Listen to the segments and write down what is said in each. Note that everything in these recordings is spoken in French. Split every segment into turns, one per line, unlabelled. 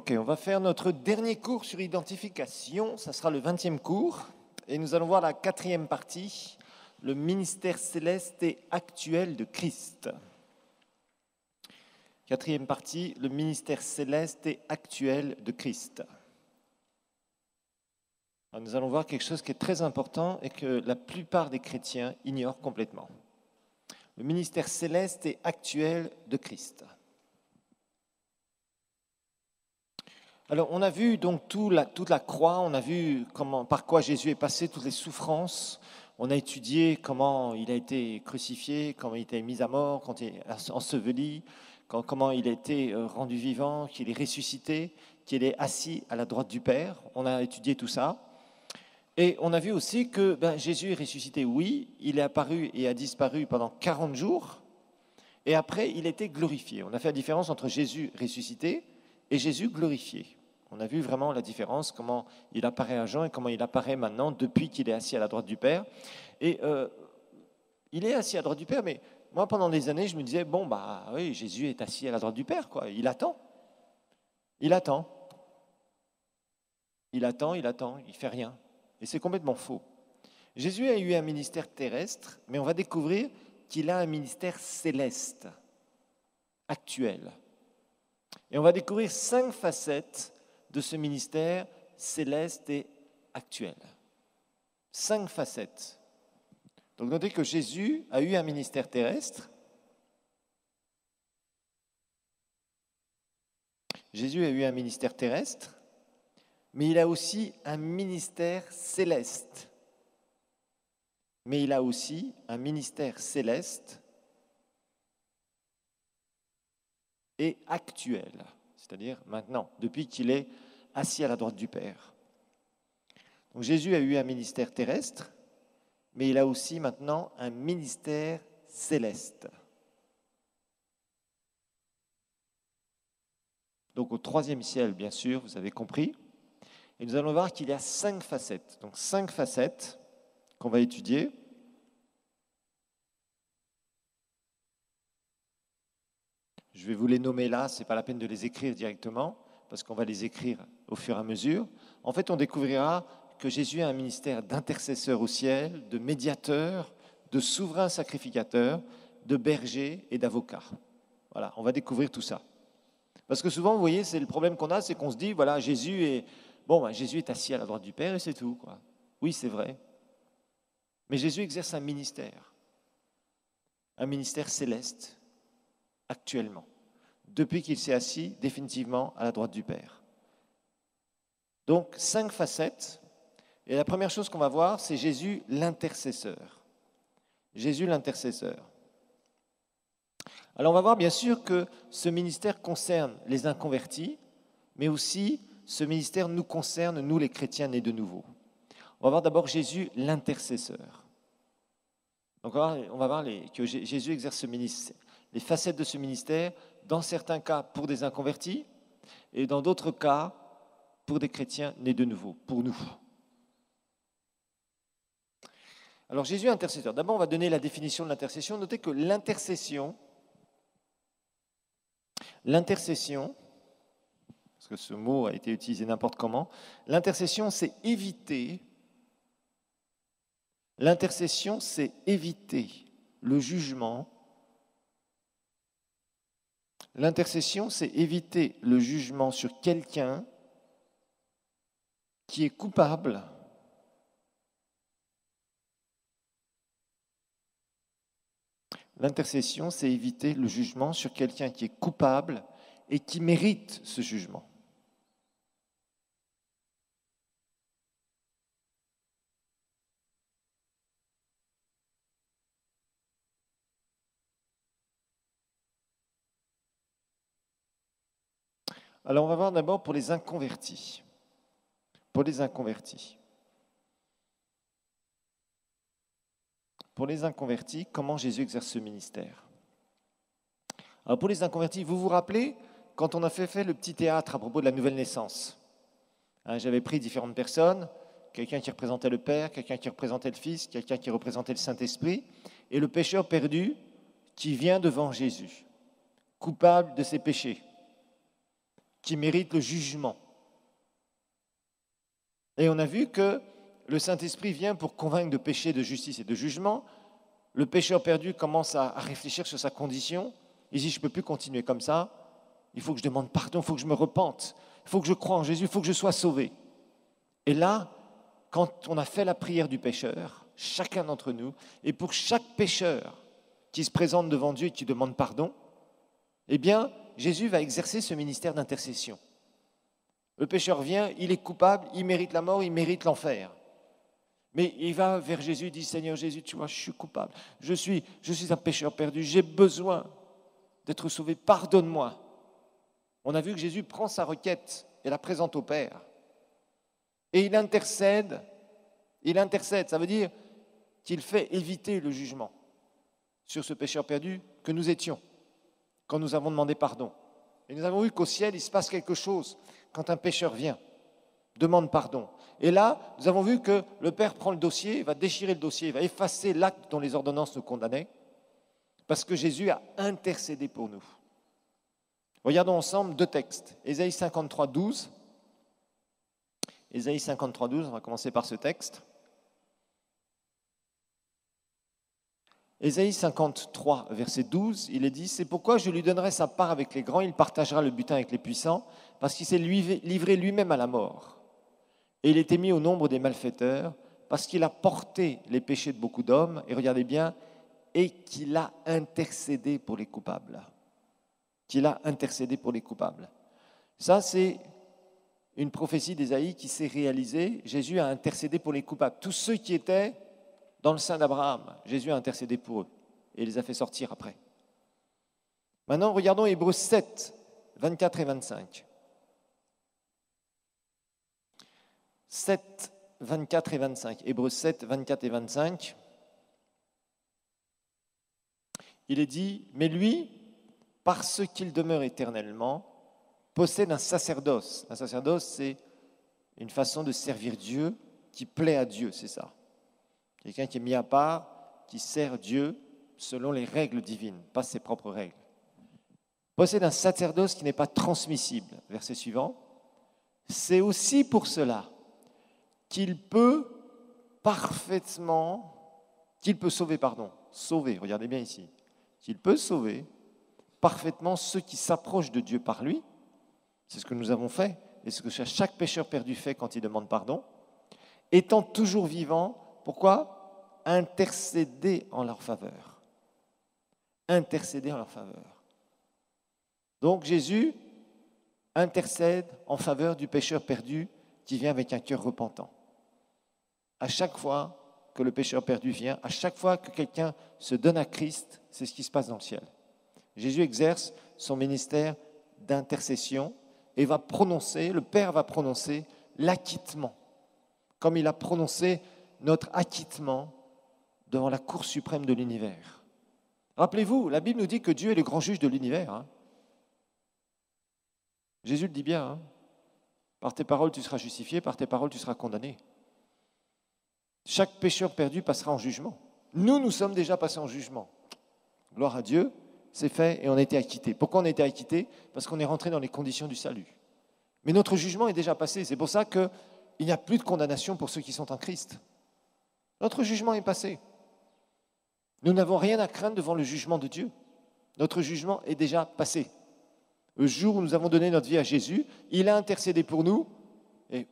Ok, on va faire notre dernier cours sur identification. Ça sera le 20e cours. Et nous allons voir la 4e partie, le ministère céleste et actuel de Christ. 4e partie, le ministère céleste et actuel de Christ. Alors, nous allons voir quelque chose qui est très important et que la plupart des chrétiens ignorent complètement. Le ministère céleste et actuel de Christ. Alors, on a vu donc toute la croix, on a vu par quoi Jésus est passé, toutes les souffrances. On a étudié comment il a été crucifié, comment il a été mis à mort, quand il est enseveli, comment il a été rendu vivant, qu'il est ressuscité, qu'il est assis à la droite du Père. On a étudié tout ça. Et on a vu aussi que Jésus est ressuscité, oui, il est apparu et a disparu pendant 40 jours, et après il était glorifié. On a fait la différence entre Jésus ressuscité et Jésus glorifié. On a vu vraiment la différence, comment il apparaît à Jean et comment il apparaît maintenant depuis qu'il est assis à la droite du Père. Et il est assis à la droite du Père, mais moi pendant des années je me disais, oui, Jésus est assis à la droite du Père, quoi. Il attend, il fait rien. Et c'est complètement faux. Jésus a eu un ministère terrestre, mais on va découvrir qu'il a un ministère céleste, actuel. Et on va découvrir 5 facettes de ce ministère céleste et actuel. 5 facettes. Donc notez que Jésus a eu un ministère terrestre. Jésus a eu un ministère terrestre, mais il a aussi un ministère céleste. Mais il a aussi un ministère céleste et actuel, c'est-à-dire maintenant, depuis qu'il est assis à la droite du Père. Donc Jésus a eu un ministère terrestre, mais il a aussi maintenant un ministère céleste. Donc au 3e ciel, bien sûr, vous avez compris. Et nous allons voir qu'il y a 5 facettes. Donc 5 facettes qu'on va étudier. Je vais vous les nommer là, ce n'est pas la peine de les écrire directement, parce qu'on va les écrire au fur et à mesure. En fait, on découvrira que Jésus a un ministère d'intercesseur au ciel, de médiateur, de souverain sacrificateur, de berger et d'avocat. Voilà, on va découvrir tout ça. Parce que souvent, vous voyez, c'est le problème qu'on a, c'est qu'on se dit, voilà, Jésus est assis à la droite du Père et c'est tout, quoi. Oui, c'est vrai. Mais Jésus exerce un ministère céleste, actuellement, depuis qu'il s'est assis définitivement à la droite du Père. Donc, 5 facettes. Et la première chose qu'on va voir, c'est Jésus l'intercesseur. Jésus l'intercesseur. Alors, on va voir bien sûr que ce ministère concerne les inconvertis, mais aussi ce ministère nous concerne, nous les chrétiens nés de nouveau. On va voir d'abord Jésus l'intercesseur. Donc, on va voir que Jésus exerce ce ministère, les facettes de ce ministère, dans certains cas pour des inconvertis et dans d'autres cas pour des chrétiens nés de nouveau, pour nous. Alors Jésus intercesseur. D'abord, on va donner la définition de l'intercession. Notez que l'intercession, parce que ce mot a été utilisé n'importe comment, l'intercession, c'est éviter le jugement. L'intercession, c'est éviter le jugement sur quelqu'un qui est coupable L'intercession, c'est éviter le jugement sur quelqu'un qui est coupable et qui mérite ce jugement. Alors, on va voir d'abord pour les inconvertis. Pour les inconvertis, comment Jésus exerce ce ministère? Alors, pour les inconvertis, vous vous rappelez quand on a fait le petit théâtre à propos de la nouvelle naissance, j'avais pris différentes personnes, quelqu'un qui représentait le Père, quelqu'un qui représentait le Fils, quelqu'un qui représentait le Saint-Esprit, et le pécheur perdu qui vient devant Jésus, coupable de ses péchés, qui mérite le jugement. Et on a vu que le Saint-Esprit vient pour convaincre de péché, de justice et de jugement. Le pécheur perdu commence à réfléchir sur sa condition. Il dit, je ne peux plus continuer comme ça. Il faut que je demande pardon, il faut que je me repente. Il faut que je croie en Jésus, il faut que je sois sauvé. Et là, quand on a fait la prière du pécheur, chacun d'entre nous, et pour chaque pécheur qui se présente devant Dieu et qui demande pardon, eh bien, Jésus va exercer ce ministère d'intercession. Le pécheur vient, il est coupable, il mérite la mort, il mérite l'enfer. Mais il va vers Jésus, il dit, Seigneur Jésus, tu vois, je suis coupable, je suis un pécheur perdu, j'ai besoin d'être sauvé, pardonne-moi. On a vu que Jésus prend sa requête et la présente au Père. Et il intercède, ça veut dire qu'il fait éviter le jugement sur ce pécheur perdu que nous étions, quand nous avons demandé pardon. Et nous avons vu qu'au ciel, il se passe quelque chose quand un pécheur vient, demande pardon. Et là, nous avons vu que le Père prend le dossier, va déchirer le dossier, va effacer l'acte dont les ordonnances nous condamnaient, parce que Jésus a intercédé pour nous. Regardons ensemble deux textes. Ésaïe 53, 12. Ésaïe 53, 12, on va commencer par ce texte. Ésaïe 53, verset 12, il est dit « C'est pourquoi je lui donnerai sa part avec les grands, il partagera le butin avec les puissants, parce qu'il s'est livré lui-même à la mort. Et il était mis au nombre des malfaiteurs, parce qu'il a porté les péchés de beaucoup d'hommes, et regardez bien, et qu'il a intercédé pour les coupables. » Qu'il a intercédé pour les coupables. Ça, c'est une prophétie d'Ésaïe qui s'est réalisée. Jésus a intercédé pour les coupables. Tous ceux qui étaient dans le sein d'Abraham, Jésus a intercédé pour eux et les a fait sortir après. Maintenant, regardons Hébreux 7, 24 et 25. 7, 24 et 25. Hébreux 7, 24 et 25. Il est dit, mais lui, parce qu'il demeure éternellement, possède un sacerdoce. Un sacerdoce, c'est une façon de servir Dieu qui plaît à Dieu, c'est ça. Quelqu'un qui est mis à part, qui sert Dieu selon les règles divines, pas ses propres règles. Possède un sacerdoce qui n'est pas transmissible. Verset suivant. C'est aussi pour cela qu'il peut sauver, regardez bien ici, qu'il peut sauver parfaitement ceux qui s'approchent de Dieu par lui. C'est ce que nous avons fait et ce que chaque pécheur perdu fait quand il demande pardon. Étant toujours vivant, pourquoi ? Intercéder en leur faveur. Intercéder en leur faveur. Donc Jésus intercède en faveur du pécheur perdu qui vient avec un cœur repentant. À chaque fois que le pécheur perdu vient, à chaque fois que quelqu'un se donne à Christ, c'est ce qui se passe dans le ciel. Jésus exerce son ministère d'intercession et le Père va prononcer l'acquittement, comme il a prononcé notre acquittement devant la Cour suprême de l'univers. Rappelez-vous, la Bible nous dit que Dieu est le grand juge de l'univers. Jésus le dit bien. Par tes paroles, tu seras justifié, par tes paroles, tu seras condamné. Chaque pécheur perdu passera en jugement. Nous sommes déjà passés en jugement. Gloire à Dieu. C'est fait et on a été acquittés. Pourquoi on a été acquittés ? Parce qu'on est rentré dans les conditions du salut. Mais notre jugement est déjà passé. C'est pour ça qu'il n'y a plus de condamnation pour ceux qui sont en Christ. Notre jugement est passé. Nous n'avons rien à craindre devant le jugement de Dieu. Notre jugement est déjà passé. Le jour où nous avons donné notre vie à Jésus, il a intercédé pour nous et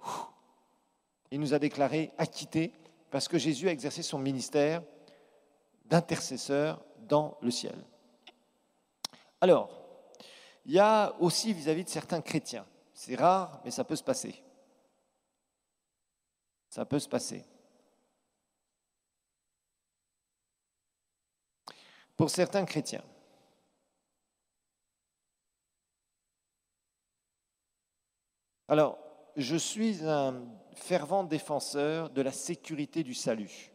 il nous a déclarés acquittés parce que Jésus a exercé son ministère d'intercesseur dans le ciel. Alors, il y a aussi vis-à-vis de certains chrétiens, c'est rare, mais ça peut se passer. Ça peut se passer. Pour certains chrétiens, alors, je suis un fervent défenseur de la sécurité du salut.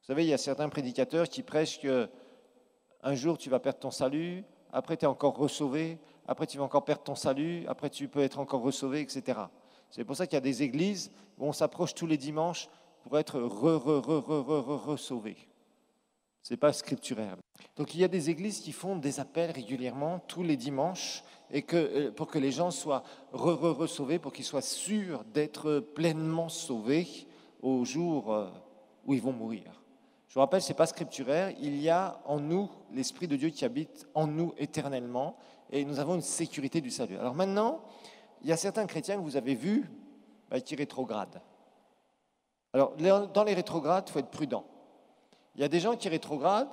Vous savez, il y a certains prédicateurs qui prêchent qu'un jour tu vas perdre ton salut, après tu es encore ressauvé, après tu vas encore perdre ton salut, après tu peux être encore ressauvé, etc. C'est pour ça qu'il y a des églises où on s'approche tous les dimanches pour être ressauvé. Ce n'est pas scripturaire. Donc il y a des églises qui font des appels régulièrement tous les dimanches et pour que les gens soient sauvés, pour qu'ils soient sûrs d'être pleinement sauvés au jour où ils vont mourir. Je vous rappelle, ce n'est pas scripturaire, il y a en nous l'Esprit de Dieu qui habite en nous éternellement, et nous avons une sécurité du salut. Alors maintenant, il y a certains chrétiens que vous avez vus qui rétrogradent. Alors, dans les rétrogrades, il faut être prudent. Il y a des gens qui rétrogradent,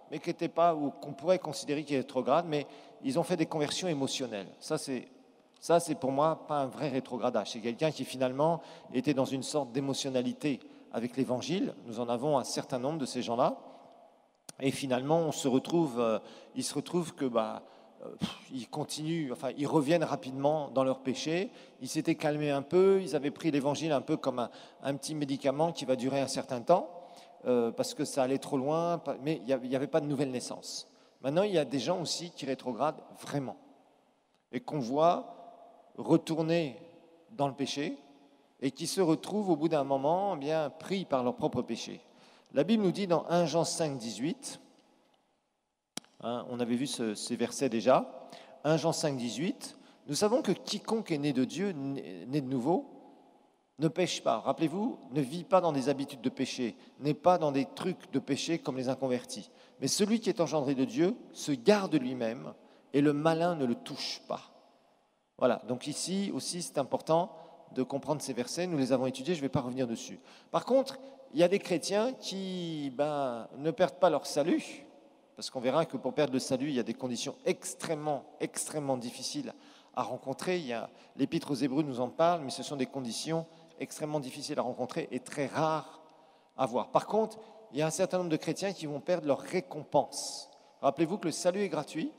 mais qui n'étaient pas, ou qu'on pourrait considérer qu'ils rétrogradent, mais ils ont fait des conversions émotionnelles. Ça, c'est pour moi pas un vrai rétrogradage. C'est quelqu'un qui finalement était dans une sorte d'émotionnalité avec l'Évangile. Nous en avons un certain nombre de ces gens-là. Et finalement, il se retrouve que ils continuent, enfin, ils reviennent rapidement dans leur péché. Ils s'étaient calmés un peu, ils avaient pris l'Évangile un peu comme un petit médicament qui va durer un certain temps. Parce que ça allait trop loin, mais il n'y avait pas de nouvelle naissance. Maintenant, il y a des gens aussi qui rétrogradent vraiment et qu'on voit retourner dans le péché et qui se retrouvent au bout d'un moment bien pris par leur propre péché. La Bible nous dit dans 1 Jean 5, 18, on avait vu ces versets déjà, 1 Jean 5, 18, nous savons que quiconque est né de Dieu, né de nouveau, ne pêche pas, rappelez-vous, ne vit pas dans des habitudes de péché, n'est pas dans des trucs de péché comme les inconvertis. Mais celui qui est engendré de Dieu se garde lui-même et le malin ne le touche pas. Voilà, donc ici aussi c'est important de comprendre ces versets, nous les avons étudiés, je ne vais pas revenir dessus. Par contre, il y a des chrétiens qui ne perdent pas leur salut, parce qu'on verra que pour perdre le salut, il y a des conditions extrêmement, extrêmement difficiles à rencontrer. L'Épître aux Hébreux nous en parle, mais ce sont des conditions extrêmement difficiles à rencontrer et très rares à voir. Par contre, il y a un certain nombre de chrétiens qui vont perdre leur récompense. Rappelez-vous que le salut est gratuit,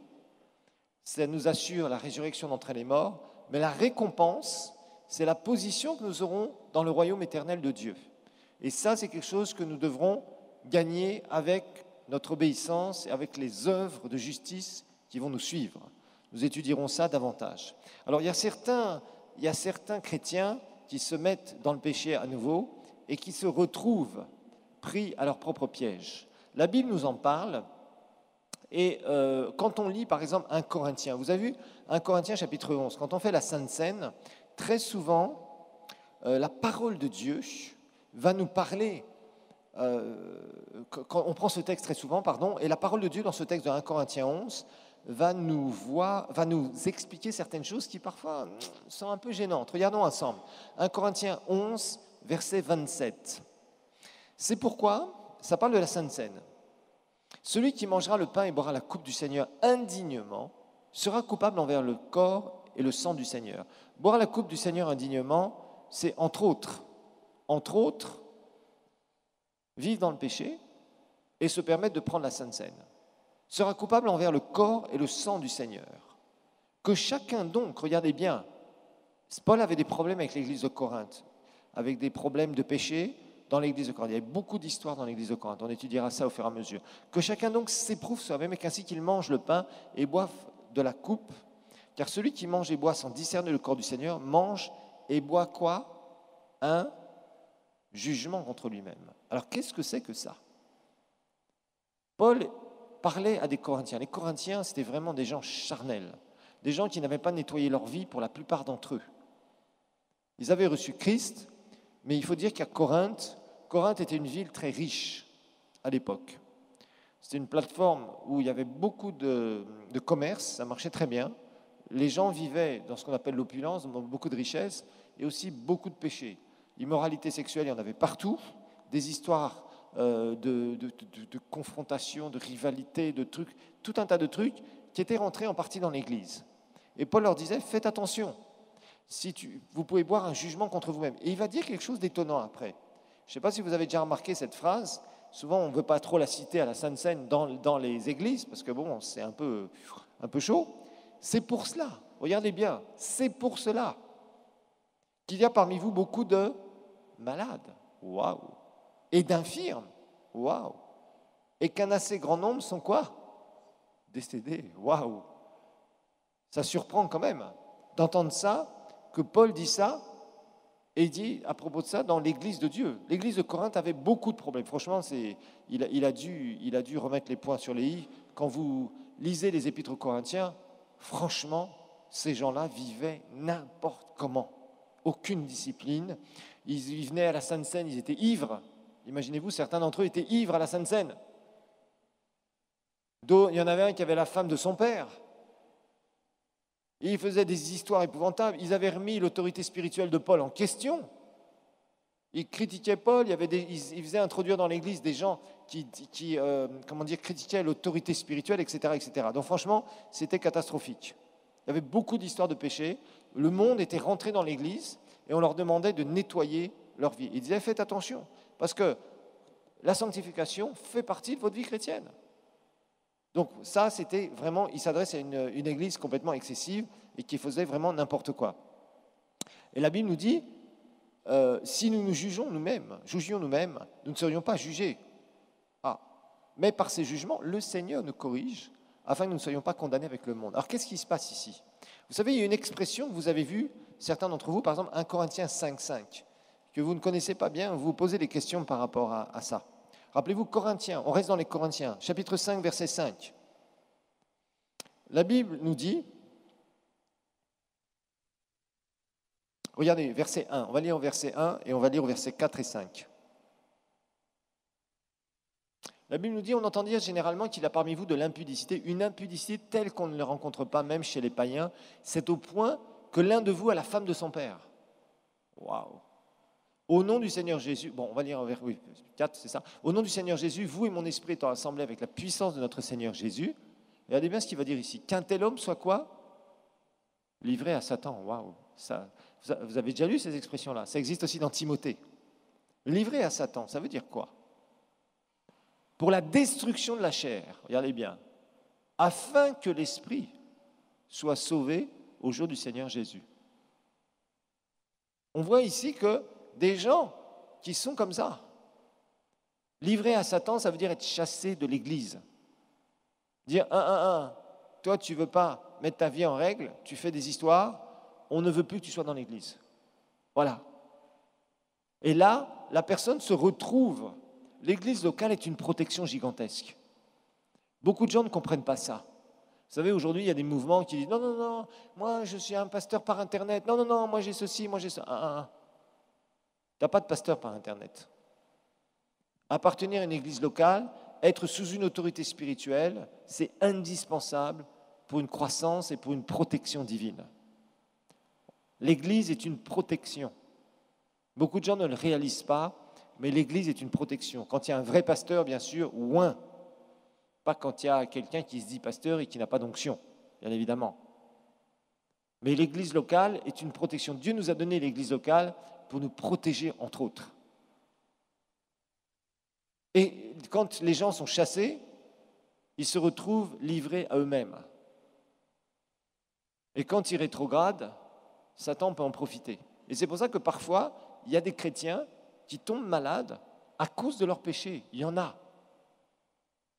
ça nous assure la résurrection d'entre les morts, mais la récompense, c'est la position que nous aurons dans le royaume éternel de Dieu. Et ça, c'est quelque chose que nous devrons gagner avec notre obéissance et avec les œuvres de justice qui vont nous suivre. Nous étudierons ça davantage. Alors, il y a certains chrétiens qui se mettent dans le péché à nouveau et qui se retrouvent pris à leur propre piège. La Bible nous en parle, et quand on lit par exemple 1 Corinthiens, vous avez vu 1 Corinthiens chapitre 11, quand on fait la Sainte Seine, très souvent, la parole de Dieu va nous parler, quand on prend ce texte très souvent, et la parole de Dieu dans ce texte de 1 Corinthiens 11, va nous expliquer certaines choses qui parfois sont un peu gênantes. Regardons ensemble. 1 Corinthiens 11, verset 27. C'est pourquoi, ça parle de la Sainte Seine. Celui qui mangera le pain et boira la coupe du Seigneur indignement sera coupable envers le corps et le sang du Seigneur. Boire la coupe du Seigneur indignement, c'est entre autres, vivre dans le péché et se permettre de prendre la Sainte Seine. Sera coupable envers le corps et le sang du Seigneur. Que chacun donc, regardez bien, Paul avait des problèmes avec l'église de Corinthe, avec des problèmes de péché dans l'église de Corinthe. Il y avait beaucoup d'histoires dans l'église de Corinthe, on étudiera ça au fur et à mesure. Que chacun donc s'éprouve soi-même et qu'ainsi qu'il mange le pain et boive de la coupe, car celui qui mange et boit sans discerner le corps du Seigneur mange et boit quoi? Un jugement contre lui-même. Alors qu'est-ce que c'est que ça? Paul parlait à des Corinthiens. Les Corinthiens, c'était vraiment des gens charnels, des gens qui n'avaient pas nettoyé leur vie pour la plupart d'entre eux. Ils avaient reçu Christ, mais il faut dire qu'à Corinthe était une ville très riche à l'époque. C'était une plateforme où il y avait beaucoup de commerce, ça marchait très bien. Les gens vivaient dans ce qu'on appelle l'opulence, dans beaucoup de richesses, et aussi beaucoup de péchés. Immoralité sexuelle, il y en avait partout, des histoires de confrontation, de rivalité, de trucs, tout un tas de trucs qui étaient rentrés en partie dans l'Église. Et Paul leur disait, faites attention, vous pouvez boire un jugement contre vous-même. Et il va dire quelque chose d'étonnant après. Je ne sais pas si vous avez déjà remarqué cette phrase, souvent on ne veut pas trop la citer à la Sainte Seine dans les églises, parce que bon, c'est un peu chaud. C'est pour cela, regardez bien, c'est pour cela qu'il y a parmi vous beaucoup de malades. Waouh! Et d'infirmes. Waouh! Et qu'un assez grand nombre sont quoi? Décédés. Waouh! Ça surprend quand même d'entendre ça, que Paul dit ça, et dit à propos de ça dans l'Église de Dieu. L'Église de Corinthe avait beaucoup de problèmes. Franchement, il a dû remettre les points sur les i. Quand vous lisez les épîtres aux Corinthiens, franchement, ces gens-là vivaient n'importe comment. Aucune discipline. Ils venaient à la Sainte Seine, ils étaient ivres. Imaginez-vous, certains d'entre eux étaient ivres à la Sainte Seine. Il y en avait un qui avait la femme de son père. Et ils faisaient des histoires épouvantables. Ils avaient remis l'autorité spirituelle de Paul en question. Ils critiquaient Paul, ils faisaient introduire dans l'Église des gens qui critiquaient l'autorité spirituelle, etc., etc. Donc franchement, c'était catastrophique. Il y avait beaucoup d'histoires de péché. Le monde était rentré dans l'Église et on leur demandait de nettoyer leur vie. Ils disaient, faites attention, parce que la sanctification fait partie de votre vie chrétienne. Donc ça, c'était vraiment, il s'adresse à une Église complètement excessive et qui faisait vraiment n'importe quoi. Et la Bible nous dit, si nous nous jugions nous-mêmes, nous ne serions pas jugés. Mais par ces jugements, le Seigneur nous corrige afin que nous ne soyons pas condamnés avec le monde. Alors qu'est-ce qui se passe ici? Vous savez, il y a une expression que vous avez vue, certains d'entre vous, par exemple 1 Corinthiens 5,5, que vous ne connaissez pas bien, vous vous posez des questions par rapport à ça. Rappelez-vous, Corinthiens, on reste dans les Corinthiens, chapitre 5, verset 5. La Bible nous dit, regardez, verset 1, on va lire au verset 1 et on va lire au verset 4 et 5. La Bible nous dit, on entend dire généralement qu'il y a parmi vous de l'impudicité, une impudicité telle qu'on ne la rencontre pas même chez les païens. C'est au point que l'un de vous a la femme de son père. Waouh! Au nom du Seigneur Jésus, on va lire vers 4, c'est ça. Au nom du Seigneur Jésus, vous et mon esprit étant assemblés avec la puissance de notre Seigneur Jésus. Regardez bien ce qu'il va dire ici. Qu'un tel homme soit quoi? Livré à Satan. Waouh! Vous avez déjà lu ces expressions-là? Ça existe aussi dans Timothée. Livré à Satan, ça veut dire quoi? Pour la destruction de la chair, regardez bien, afin que l'esprit soit sauvé au jour du Seigneur Jésus. On voit ici que des gens qui sont comme ça, livrés à Satan, ça veut dire être chassés de l'Église. Dire, toi tu ne veux pas mettre ta vie en règle, tu fais des histoires, on ne veut plus que tu sois dans l'Église. Voilà. Et là, la personne se retrouve. L'église locale est une protection gigantesque. Beaucoup de gens ne comprennent pas ça. Vous savez, aujourd'hui, il y a des mouvements qui disent « Non, moi je suis un pasteur par Internet. Non, moi j'ai ceci, moi j'ai ça. » Tu n'as pas de pasteur par Internet. Appartenir à une église locale, être sous une autorité spirituelle, c'est indispensable pour une croissance et pour une protection divine. L'église est une protection. Beaucoup de gens ne le réalisent pas, mais l'Église est une protection. Quand il y a un vrai pasteur, bien sûr, ou un. Pas quand il y a quelqu'un qui se dit pasteur et qui n'a pas d'onction, bien évidemment. Mais l'Église locale est une protection. Dieu nous a donné l'Église locale pour nous protéger, entre autres. Et quand les gens sont chassés, ils se retrouvent livrés à eux-mêmes. Et quand ils rétrogradent, Satan peut en profiter. Et c'est pour ça que parfois, il y a des chrétiens qui tombent malades à cause de leur péché. Il y en a.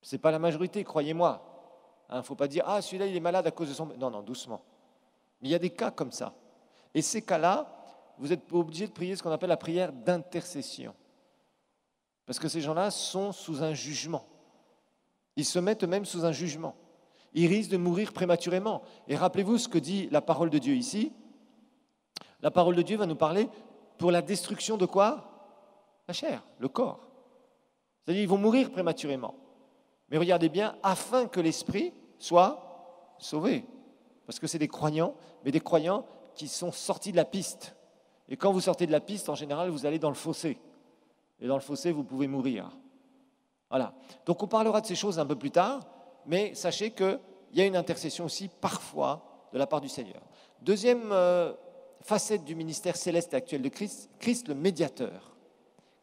Ce n'est pas la majorité, croyez-moi. Il ne faut pas dire « Ah, celui-là, il est malade à cause de son... » Non, doucement. Mais il y a des cas comme ça. Et ces cas-là, vous êtes obligés de prier ce qu'on appelle la prière d'intercession. Parce que ces gens-là sont sous un jugement. Ils se mettent eux-mêmes sous un jugement. Ils risquent de mourir prématurément. Et rappelez-vous ce que dit la parole de Dieu ici. La parole de Dieu va nous parler pour la destruction de quoi? La chair, le corps. C'est-à-dire qu'ils vont mourir prématurément. Mais regardez bien, afin que l'esprit soit sauvé. Parce que c'est des croyants, mais des croyants qui sont sortis de la piste. Et quand vous sortez de la piste, en général, vous allez dans le fossé. Et dans le fossé, vous pouvez mourir. Voilà. Donc on parlera de ces choses un peu plus tard, mais sachez qu'il y a une intercession aussi, parfois, de la part du Seigneur. Deuxième facette du ministère céleste et actuel de Christ, Christ le médiateur.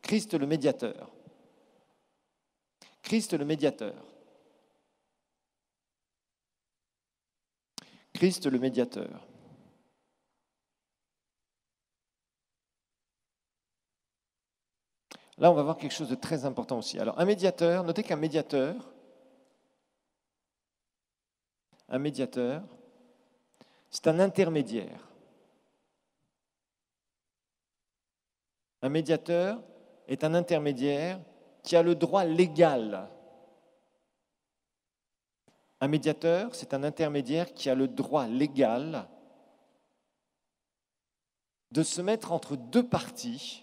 Christ le médiateur. Christ le médiateur. Christ le médiateur. Là, on va voir quelque chose de très important aussi. Alors, un médiateur, notez qu'un médiateur, c'est un intermédiaire. Un médiateur est un intermédiaire qui a le droit légal. Un médiateur, c'est un intermédiaire qui a le droit légal de se mettre entre deux parties.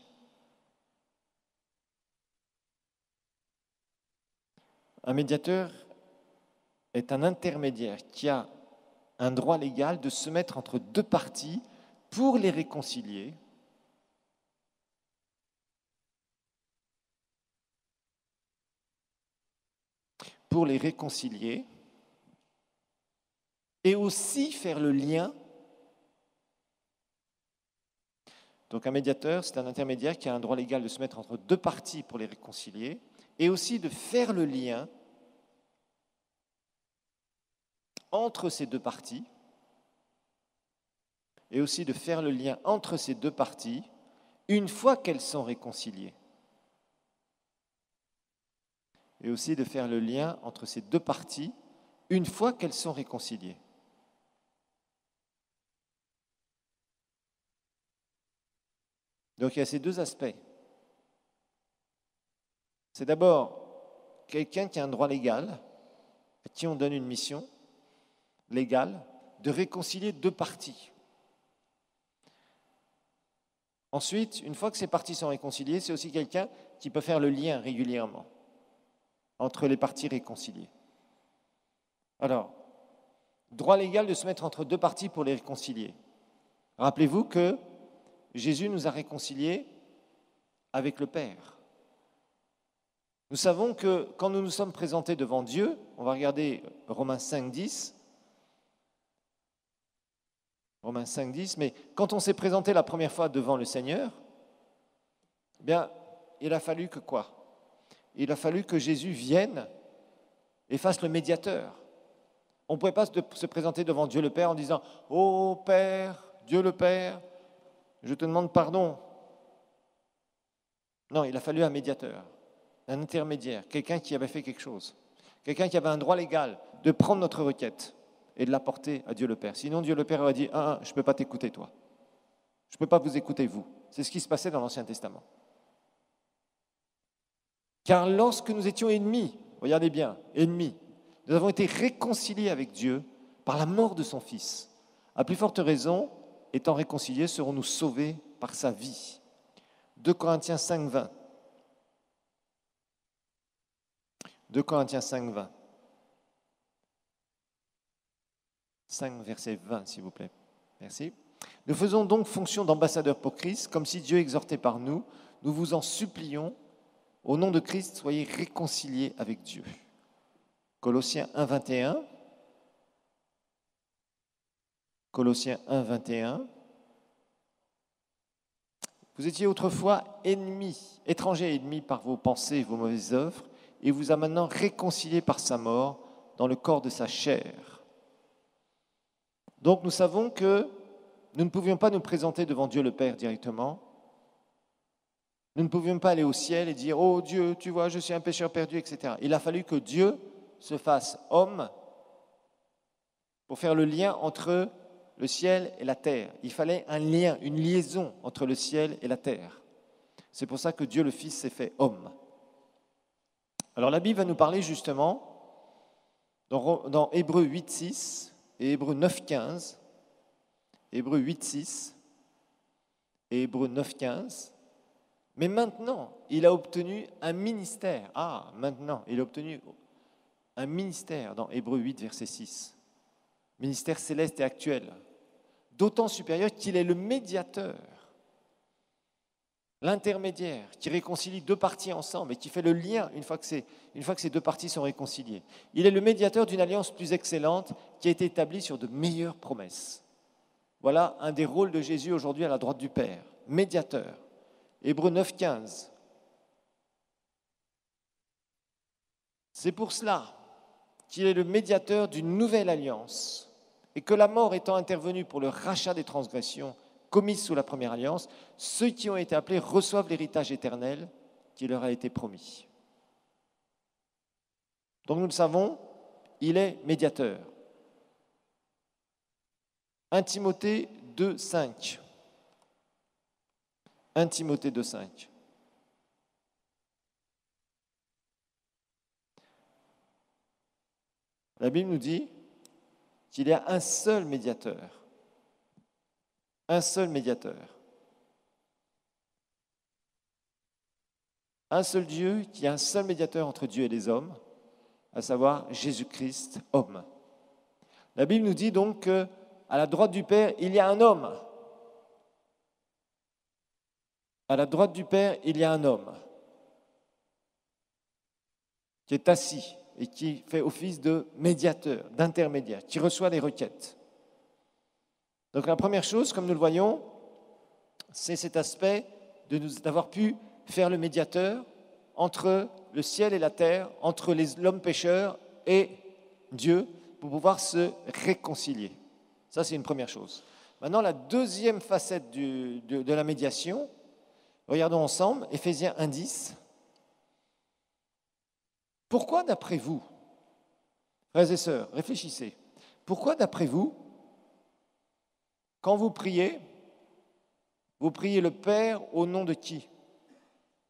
Un médiateur est un intermédiaire qui a un droit légal de se mettre entre deux parties pour les réconcilier. Pour les réconcilier et aussi faire le lien. Donc un médiateur, c'est un intermédiaire qui a un droit légal de se mettre entre deux parties pour les réconcilier et aussi de faire le lien entre ces deux parties et aussi de faire le lien entre ces deux parties une fois qu'elles sont réconciliées. Et aussi de faire le lien entre ces deux parties une fois qu'elles sont réconciliées. Donc il y a ces deux aspects. C'est d'abord quelqu'un qui a un droit légal, à qui on donne une mission légale de réconcilier deux parties. Ensuite, une fois que ces parties sont réconciliées, c'est aussi quelqu'un qui peut faire le lien régulièrement entre les parties réconciliées. Alors, droit légal de se mettre entre deux parties pour les réconcilier. Rappelez-vous que Jésus nous a réconciliés avec le Père. Nous savons que quand nous nous sommes présentés devant Dieu, on va regarder Romains 5,10, mais quand on s'est présenté la première fois devant le Seigneur, eh bien, il a fallu que quoi ? Il a fallu que Jésus vienne et fasse le médiateur. On ne pouvait pas se présenter devant Dieu le Père en disant « Ô Père, Dieu le Père, je te demande pardon. » Non, il a fallu un médiateur, un intermédiaire, quelqu'un qui avait fait quelque chose, quelqu'un qui avait un droit légal de prendre notre requête et de la porter à Dieu le Père. Sinon, Dieu le Père aurait dit « je ne peux pas t'écouter, toi. Je ne peux pas vous écouter, vous. » C'est ce qui se passait dans l'Ancien Testament. Car lorsque nous étions ennemis, regardez bien, ennemis, nous avons été réconciliés avec Dieu par la mort de son Fils. À plus forte raison, étant réconciliés, serons-nous sauvés par sa vie. 2 Corinthiens 5, 20. 2 Corinthiens 5, 20. 5, verset 20, s'il vous plaît. Merci. Nous faisons donc fonction d'ambassadeurs pour Christ, comme si Dieu exhortait par nous. Nous vous en supplions. Au nom de Christ, soyez réconciliés avec Dieu. Colossiens 1, 21. Colossiens 1, 21. Vous étiez autrefois ennemis, étrangers et ennemis par vos pensées et vos mauvaises œuvres, et vous a maintenant réconciliés par sa mort dans le corps de sa chair. Donc nous savons que nous ne pouvions pas nous présenter devant Dieu le Père directement. Nous ne pouvions pas aller au ciel et dire « Oh Dieu, tu vois, je suis un pécheur perdu, etc. » Il a fallu que Dieu se fasse homme pour faire le lien entre le ciel et la terre. Il fallait un lien, une liaison entre le ciel et la terre. C'est pour ça que Dieu le Fils s'est fait homme. Alors la Bible va nous parler justement dans Hébreux 8, 6 et Hébreux 9, 15. Hébreux 8, 6 et Hébreux 9, 15. Mais maintenant, il a obtenu un ministère. Maintenant, il a obtenu un ministère dans Hébreux 8, verset 6. Ministère céleste et actuel. D'autant supérieur qu'il est le médiateur, l'intermédiaire, qui réconcilie deux parties ensemble et qui fait le lien une fois que ces deux parties sont réconciliées. Il est le médiateur d'une alliance plus excellente qui a été établie sur de meilleures promesses. Voilà un des rôles de Jésus aujourd'hui à la droite du Père, médiateur. Hébreux 9, 15. C'est pour cela qu'il est le médiateur d'une nouvelle alliance et que la mort étant intervenue pour le rachat des transgressions commises sous la première alliance, ceux qui ont été appelés reçoivent l'héritage éternel qui leur a été promis. Donc nous le savons, il est médiateur. 1 Timothée 2, 5. 1 Timothée 2, 5. La Bible nous dit qu'il y a un seul médiateur. Un seul médiateur un seul Dieu, qu'il y a un seul médiateur entre Dieu et les hommes, à savoir Jésus-Christ, homme. La Bible nous dit donc qu'à la droite du Père, il y a un homme. À la droite du Père, il y a un homme qui est assis et qui fait office de médiateur, d'intermédiaire, qui reçoit les requêtes. Donc la première chose, comme nous le voyons, c'est cet aspect d'avoir pu faire le médiateur entre le ciel et la terre, entre l'homme pécheur et Dieu, pour pouvoir se réconcilier. Ça, c'est une première chose. Maintenant, la deuxième facette de la médiation, regardons ensemble, Éphésiens 1,10. Pourquoi, d'après vous, frères et sœurs, réfléchissez, pourquoi, d'après vous, quand vous priez le Père au nom de qui?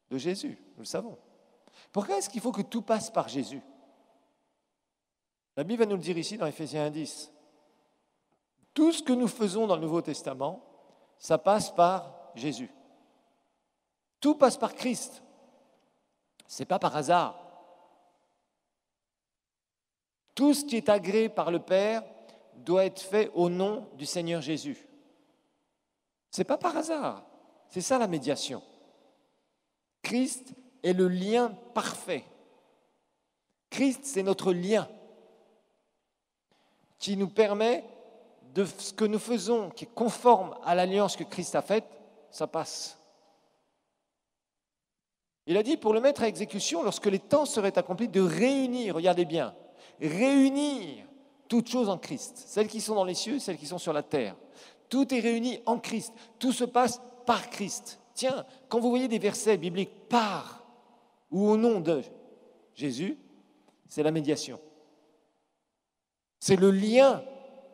De Jésus, nous le savons. Pourquoi est-ce qu'il faut que tout passe par Jésus? La Bible va nous le dire ici dans Éphésiens 1,10. Tout ce que nous faisons dans le Nouveau Testament, ça passe par Jésus. Tout passe par Christ. Ce n'est pas par hasard. Tout ce qui est agréé par le Père doit être fait au nom du Seigneur Jésus. Ce n'est pas par hasard. C'est ça la médiation. Christ est le lien parfait. Christ, c'est notre lien qui nous permet de ce que nous faisons, qui est conforme à l'alliance que Christ a faite, ça passe. Il a dit pour le mettre à exécution, lorsque les temps seraient accomplis, de réunir, regardez bien, réunir toutes choses en Christ, celles qui sont dans les cieux, celles qui sont sur la terre. Tout est réuni en Christ, tout se passe par Christ. Tiens, quand vous voyez des versets bibliques par ou au nom de Jésus, c'est la médiation. C'est le lien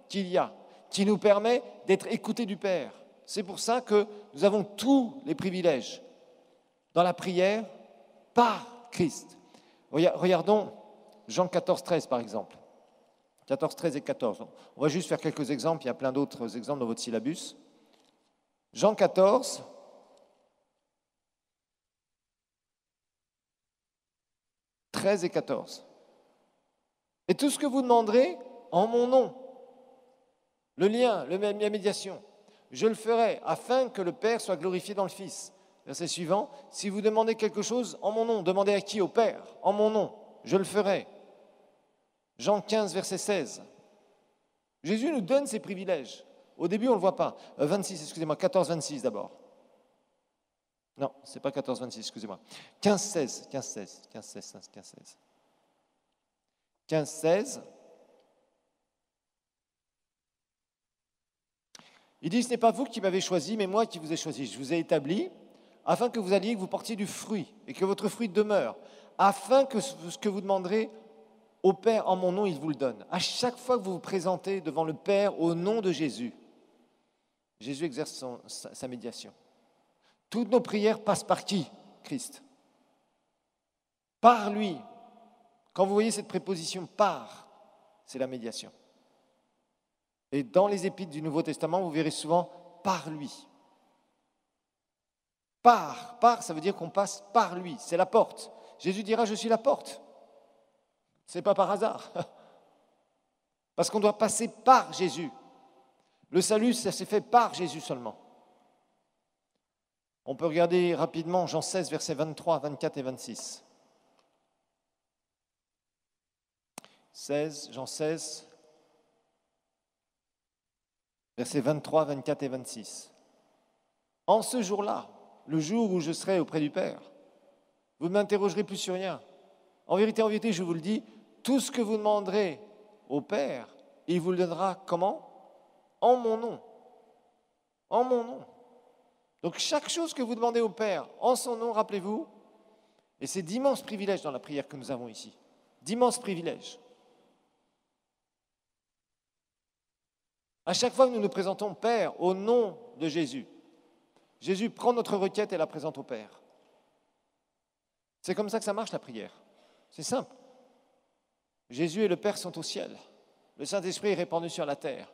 qu'il y a, qui nous permet d'être écoutés du Père. C'est pour ça que nous avons tous les privilèges dans la prière par Christ. Regardons Jean 14, 13 par exemple. 14, 13 et 14. On va juste faire quelques exemples, il y a plein d'autres exemples dans votre syllabus. Jean 14, « 13 et 14. Et tout ce que vous demanderez en mon nom, le lien, la médiation, je le ferai afin que le Père soit glorifié dans le Fils. Verset suivant, si vous demandez quelque chose en mon nom, demandez à qui? Au Père, en mon nom, je le ferai. Jean 15, verset 16. Jésus nous donne ses privilèges. Au début, on ne le voit pas. 14, 26 d'abord. Non, ce n'est pas 14, 26, excusez-moi. 15, 16. Il dit, ce n'est pas vous qui m'avez choisi, mais moi qui vous ai choisi. Je vous ai établi afin que vous alliez, que vous portiez du fruit et que votre fruit demeure, afin que ce que vous demanderez au Père en mon nom, il vous le donne. À chaque fois que vous vous présentez devant le Père au nom de Jésus, Jésus exerce sa médiation. Toutes nos prières passent par qui? Christ. Par lui. Quand vous voyez cette préposition par, c'est la médiation. Et dans les épîtres du Nouveau Testament, vous verrez souvent par lui. Par, ça veut dire qu'on passe par lui. C'est la porte. Jésus dira, je suis la porte. Ce n'est pas par hasard. Parce qu'on doit passer par Jésus. Le salut, ça s'est fait par Jésus seulement. On peut regarder rapidement Jean 16, versets 23, 24 et 26. Jean 16, versets 23, 24 et 26. En ce jour-là, le jour où je serai auprès du Père, vous ne m'interrogerez plus sur rien. En vérité, je vous le dis, tout ce que vous demanderez au Père, il vous le donnera comment? En mon nom. En mon nom. Donc chaque chose que vous demandez au Père, en son nom, rappelez-vous, et c'est d'immenses privilèges dans la prière que nous avons ici. D'immenses privilèges. À chaque fois que nous nous présentons Père au nom de Jésus, Jésus prend notre requête et la présente au Père. C'est comme ça que ça marche la prière. C'est simple. Jésus et le Père sont au ciel. Le Saint-Esprit est répandu sur la terre.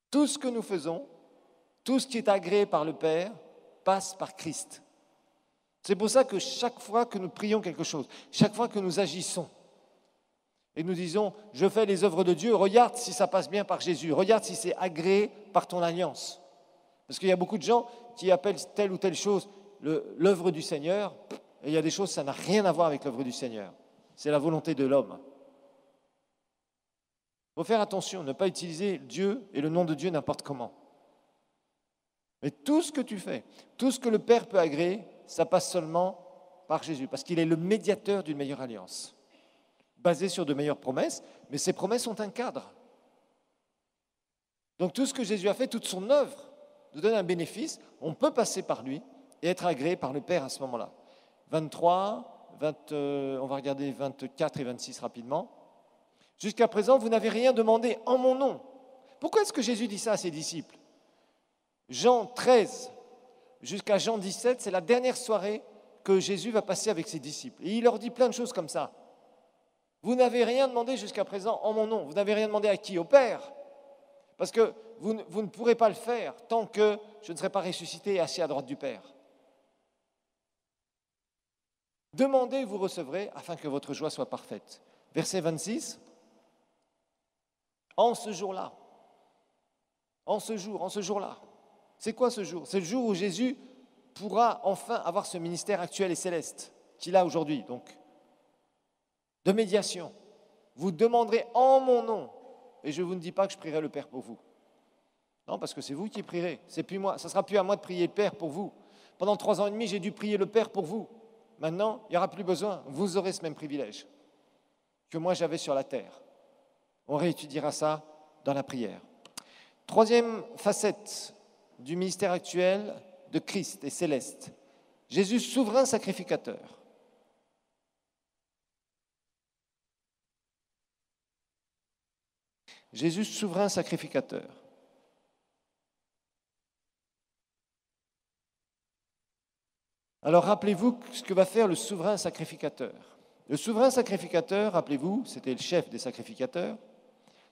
Tout ce que nous faisons, tout ce qui est agréé par le Père, passe par Christ. C'est pour ça que chaque fois que nous prions quelque chose, chaque fois que nous agissons, et nous disons, je fais les œuvres de Dieu, regarde si ça passe bien par Jésus, regarde si c'est agréé par ton alliance. Parce qu'il y a beaucoup de gens qui appellent telle ou telle chose l'œuvre du Seigneur, et il y a des choses, ça n'a rien à voir avec l'œuvre du Seigneur. C'est la volonté de l'homme. Il faut faire attention, ne pas utiliser Dieu et le nom de Dieu n'importe comment. Mais tout ce que tu fais, tout ce que le Père peut agréer, ça passe seulement par Jésus, parce qu'il est le médiateur d'une meilleure alliance, basée sur de meilleures promesses, mais ces promesses ont un cadre. Donc tout ce que Jésus a fait, toute son œuvre, nous donne un bénéfice, on peut passer par lui et être agréé par le Père à ce moment-là. 23, on va regarder 24 et 26 rapidement. Jusqu'à présent, vous n'avez rien demandé en mon nom. Pourquoi est-ce que Jésus dit ça à ses disciples ? Jean 13 jusqu'à Jean 17, c'est la dernière soirée que Jésus va passer avec ses disciples. Et il leur dit plein de choses comme ça. Vous n'avez rien demandé jusqu'à présent en mon nom. Vous n'avez rien demandé à qui ? Au Père. Parce que vous ne pourrez pas le faire tant que je ne serai pas ressuscité et assis à droite du Père. Demandez, vous recevrez, afin que votre joie soit parfaite. Verset 26. En ce jour-là. En ce jour-là. C'est quoi ce jour ? C'est le jour où Jésus pourra enfin avoir ce ministère actuel et céleste qu'il a aujourd'hui, donc, de médiation. Vous demanderez en mon nom, et je ne vous dis pas que je prierai le Père pour vous. Non, parce que c'est vous qui prierez, c'est plus moi. Ça ne sera plus à moi de prier le Père pour vous. Pendant 3 ans et demi, j'ai dû prier le Père pour vous. Maintenant, il n'y aura plus besoin. Vous aurez ce même privilège que moi j'avais sur la terre. On réétudiera ça dans la prière. Troisième facette du ministère actuel de Christ et céleste. Jésus, souverain sacrificateur. Jésus, souverain sacrificateur. Alors rappelez-vous ce que va faire le souverain sacrificateur. Le souverain sacrificateur, rappelez-vous, c'était le chef des sacrificateurs,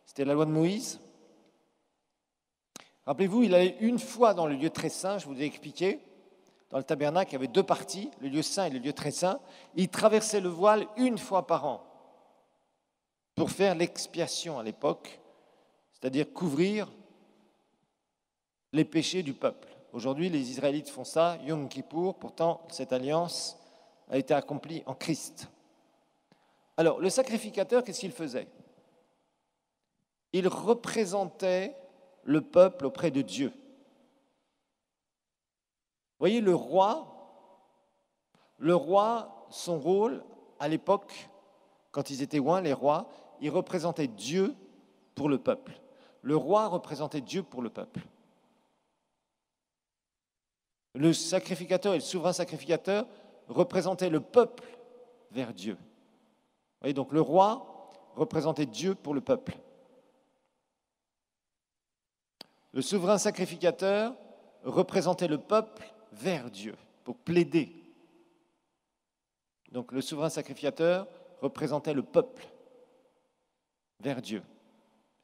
c'était la loi de Moïse. Rappelez-vous, il allait une fois dans le lieu très saint, je vous ai expliqué, dans le tabernacle, il y avait 2 parties, le lieu saint et le lieu très saint. Il traversait le voile une fois par an pour faire l'expiation à l'époque, c'est-à-dire couvrir les péchés du peuple. Aujourd'hui, les Israélites font ça, Yom Kippour, pourtant cette alliance a été accomplie en Christ. Alors, le sacrificateur, qu'est-ce qu'il faisait ? Il représentait le peuple auprès de Dieu. Vous voyez, le roi, son rôle, à l'époque, quand ils étaient loin, les rois, ils représentaient Dieu pour le peuple. Le roi représentait Dieu pour le peuple. Le sacrificateur et le souverain sacrificateur représentaient le peuple vers Dieu. Vous voyez, donc le roi représentait Dieu pour le peuple. Le souverain sacrificateur représentait le peuple vers Dieu, pour plaider. Donc le souverain sacrificateur représentait le peuple vers Dieu.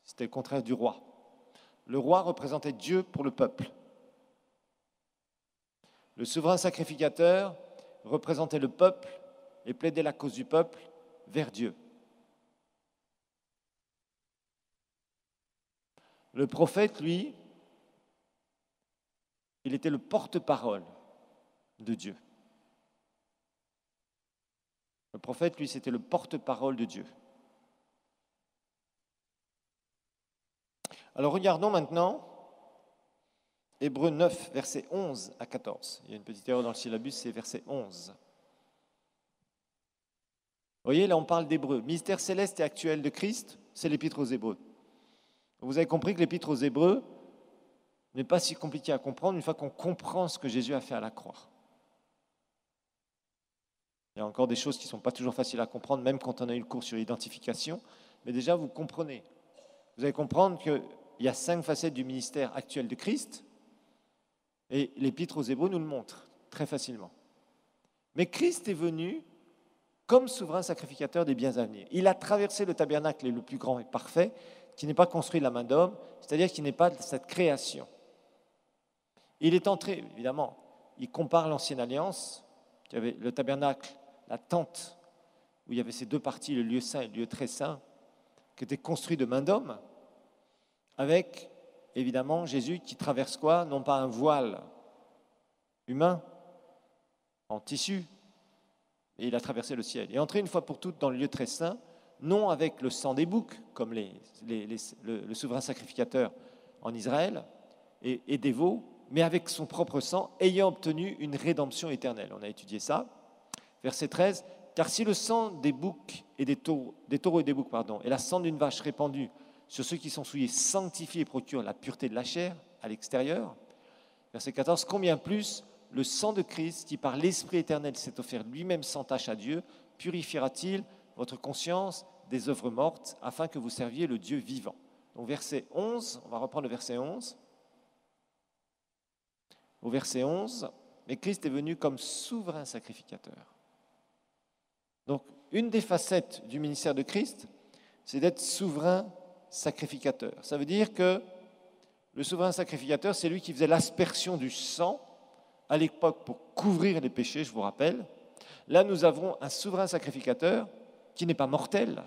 C'était le contraire du roi. Le roi représentait Dieu pour le peuple. Le souverain sacrificateur représentait le peuple et plaidait la cause du peuple vers Dieu. Le prophète, lui, il était le porte-parole de Dieu. Le prophète, lui, c'était le porte-parole de Dieu. Alors regardons maintenant Hébreux 9, versets 11 à 14. Il y a une petite erreur dans le syllabus, c'est verset 11. Vous voyez, là on parle d'Hébreux. Mystère céleste et actuel de Christ, c'est l'épître aux Hébreux. Vous avez compris que l'épître aux Hébreux n'est pas si compliqué à comprendre une fois qu'on comprend ce que Jésus a fait à la croix. Il y a encore des choses qui ne sont pas toujours faciles à comprendre, même quand on a eu le cours sur l'identification, mais déjà vous comprenez. Vous allez comprendre qu'il y a 5 facettes du ministère actuel de Christ, et l'épître aux Hébreux nous le montre très facilement. Mais Christ est venu comme souverain sacrificateur des biens à venir. Il a traversé le tabernacle le plus grand et parfait, qui n'est pas construit de la main d'homme, c'est-à-dire qui n'est pas de cette création. Il est entré, évidemment, il compare l'ancienne alliance, Tu avais le tabernacle, la tente, où il y avait ces deux parties, le lieu saint et le lieu très saint, qui étaient construits de main d'homme, avec, évidemment, Jésus qui traverse quoi? Non pas un voile humain, en tissu, et il a traversé le ciel. Et entré une fois pour toutes dans le lieu très saint, non avec le sang des boucs, comme le souverain sacrificateur en Israël, et des veaux, mais avec son propre sang, ayant obtenu une rédemption éternelle. On a étudié ça. Verset 13, « Car si le sang des boucs et des taureaux et des boucs, et la sang d'une vache répandue sur ceux qui sont souillés sanctifie et procure la pureté de la chair à l'extérieur. » Verset 14, « Combien plus le sang de Christ, qui par l'Esprit éternel s'est offert lui-même sans tache à Dieu, purifiera-t-il votre conscience des œuvres mortes, afin que vous serviez le Dieu vivant. » Donc verset 11, on va reprendre le verset 11. Au verset 11, « Mais Christ est venu comme souverain sacrificateur. » Donc, une des facettes du ministère de Christ, c'est d'être souverain sacrificateur. Ça veut dire que le souverain sacrificateur, c'est lui qui faisait l'aspersion du sang à l'époque pour couvrir les péchés, je vous rappelle. Là, nous avons un souverain sacrificateur qui n'est pas mortel,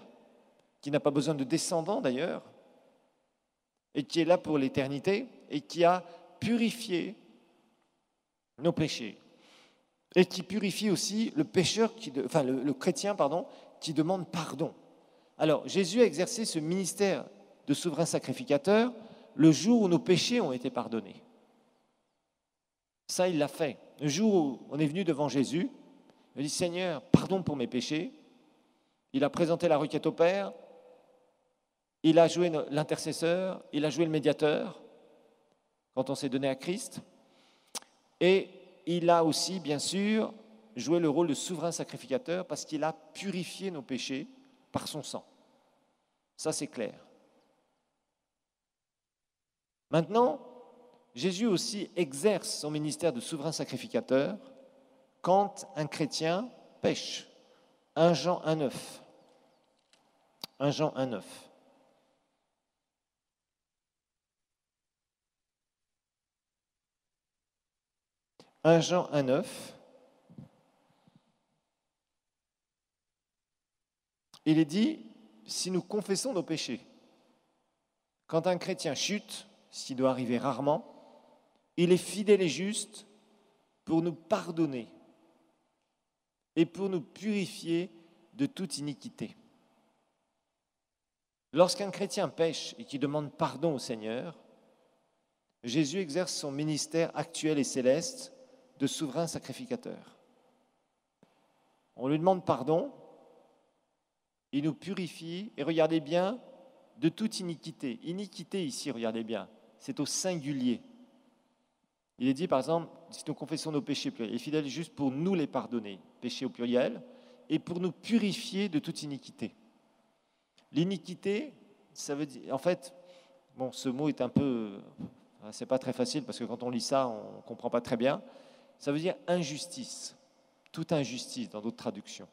qui n'a pas besoin de descendants d'ailleurs, et qui est là pour l'éternité, et qui a purifié nos péchés. Et qui purifie aussi le pécheur, le chrétien, qui demande pardon. Alors, Jésus a exercé ce ministère de souverain sacrificateur le jour où nos péchés ont été pardonnés. Ça, il l'a fait. Le jour où on est venu devant Jésus, il a dit « Seigneur, pardon pour mes péchés ». Il a présenté la requête au Père, il a joué l'intercesseur, il a joué le médiateur quand on s'est donné à Christ. Et il a aussi, bien sûr, joué le rôle de souverain sacrificateur parce qu'il a purifié nos péchés par son sang. Ça, c'est clair. Maintenant, Jésus aussi exerce son ministère de souverain sacrificateur quand un chrétien pêche. 1 Jean 1,9. 1 Jean 1,9. « 1 Jean 1,9 » il est dit, si nous confessons nos péchés, quand un chrétien chute, ce qui doit arriver rarement, il est fidèle et juste pour nous pardonner et pour nous purifier de toute iniquité. Lorsqu'un chrétien pêche et qu'il demande pardon au Seigneur, Jésus exerce son ministère actuel et céleste de souverain sacrificateur. On lui demande pardon, il nous purifie, et regardez bien, de toute iniquité. Iniquité ici, regardez bien, c'est au singulier. Il est dit par exemple, si nous confessons nos péchés, il est fidèle juste pour nous les pardonner, péchés au pluriel, et pour nous purifier de toute iniquité. L'iniquité, ça veut dire, en fait, bon, ce mot est un peu, c'est pas très facile parce que quand on lit ça, on ne comprend pas très bien. Ça veut dire injustice, toute injustice dans d'autres traductions.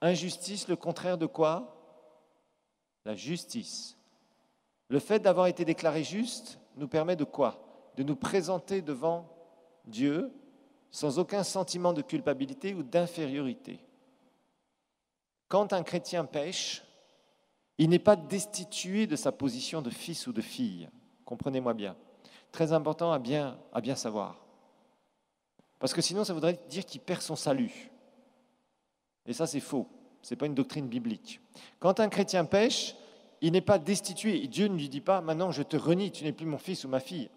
Injustice, le contraire de quoi? La justice. Le fait d'avoir été déclaré juste nous permet de quoi? De nous présenter devant Dieu sans aucun sentiment de culpabilité ou d'infériorité. Quand un chrétien pêche, il n'est pas destitué de sa position de fils ou de fille. Comprenez-moi bien. Très important à bien savoir. Parce que sinon, ça voudrait dire qu'il perd son salut. Et ça, c'est faux. Ce n'est pas une doctrine biblique. Quand un chrétien pêche, il n'est pas destitué. Et Dieu ne lui dit pas, maintenant je te renie, tu n'es plus mon fils ou ma fille.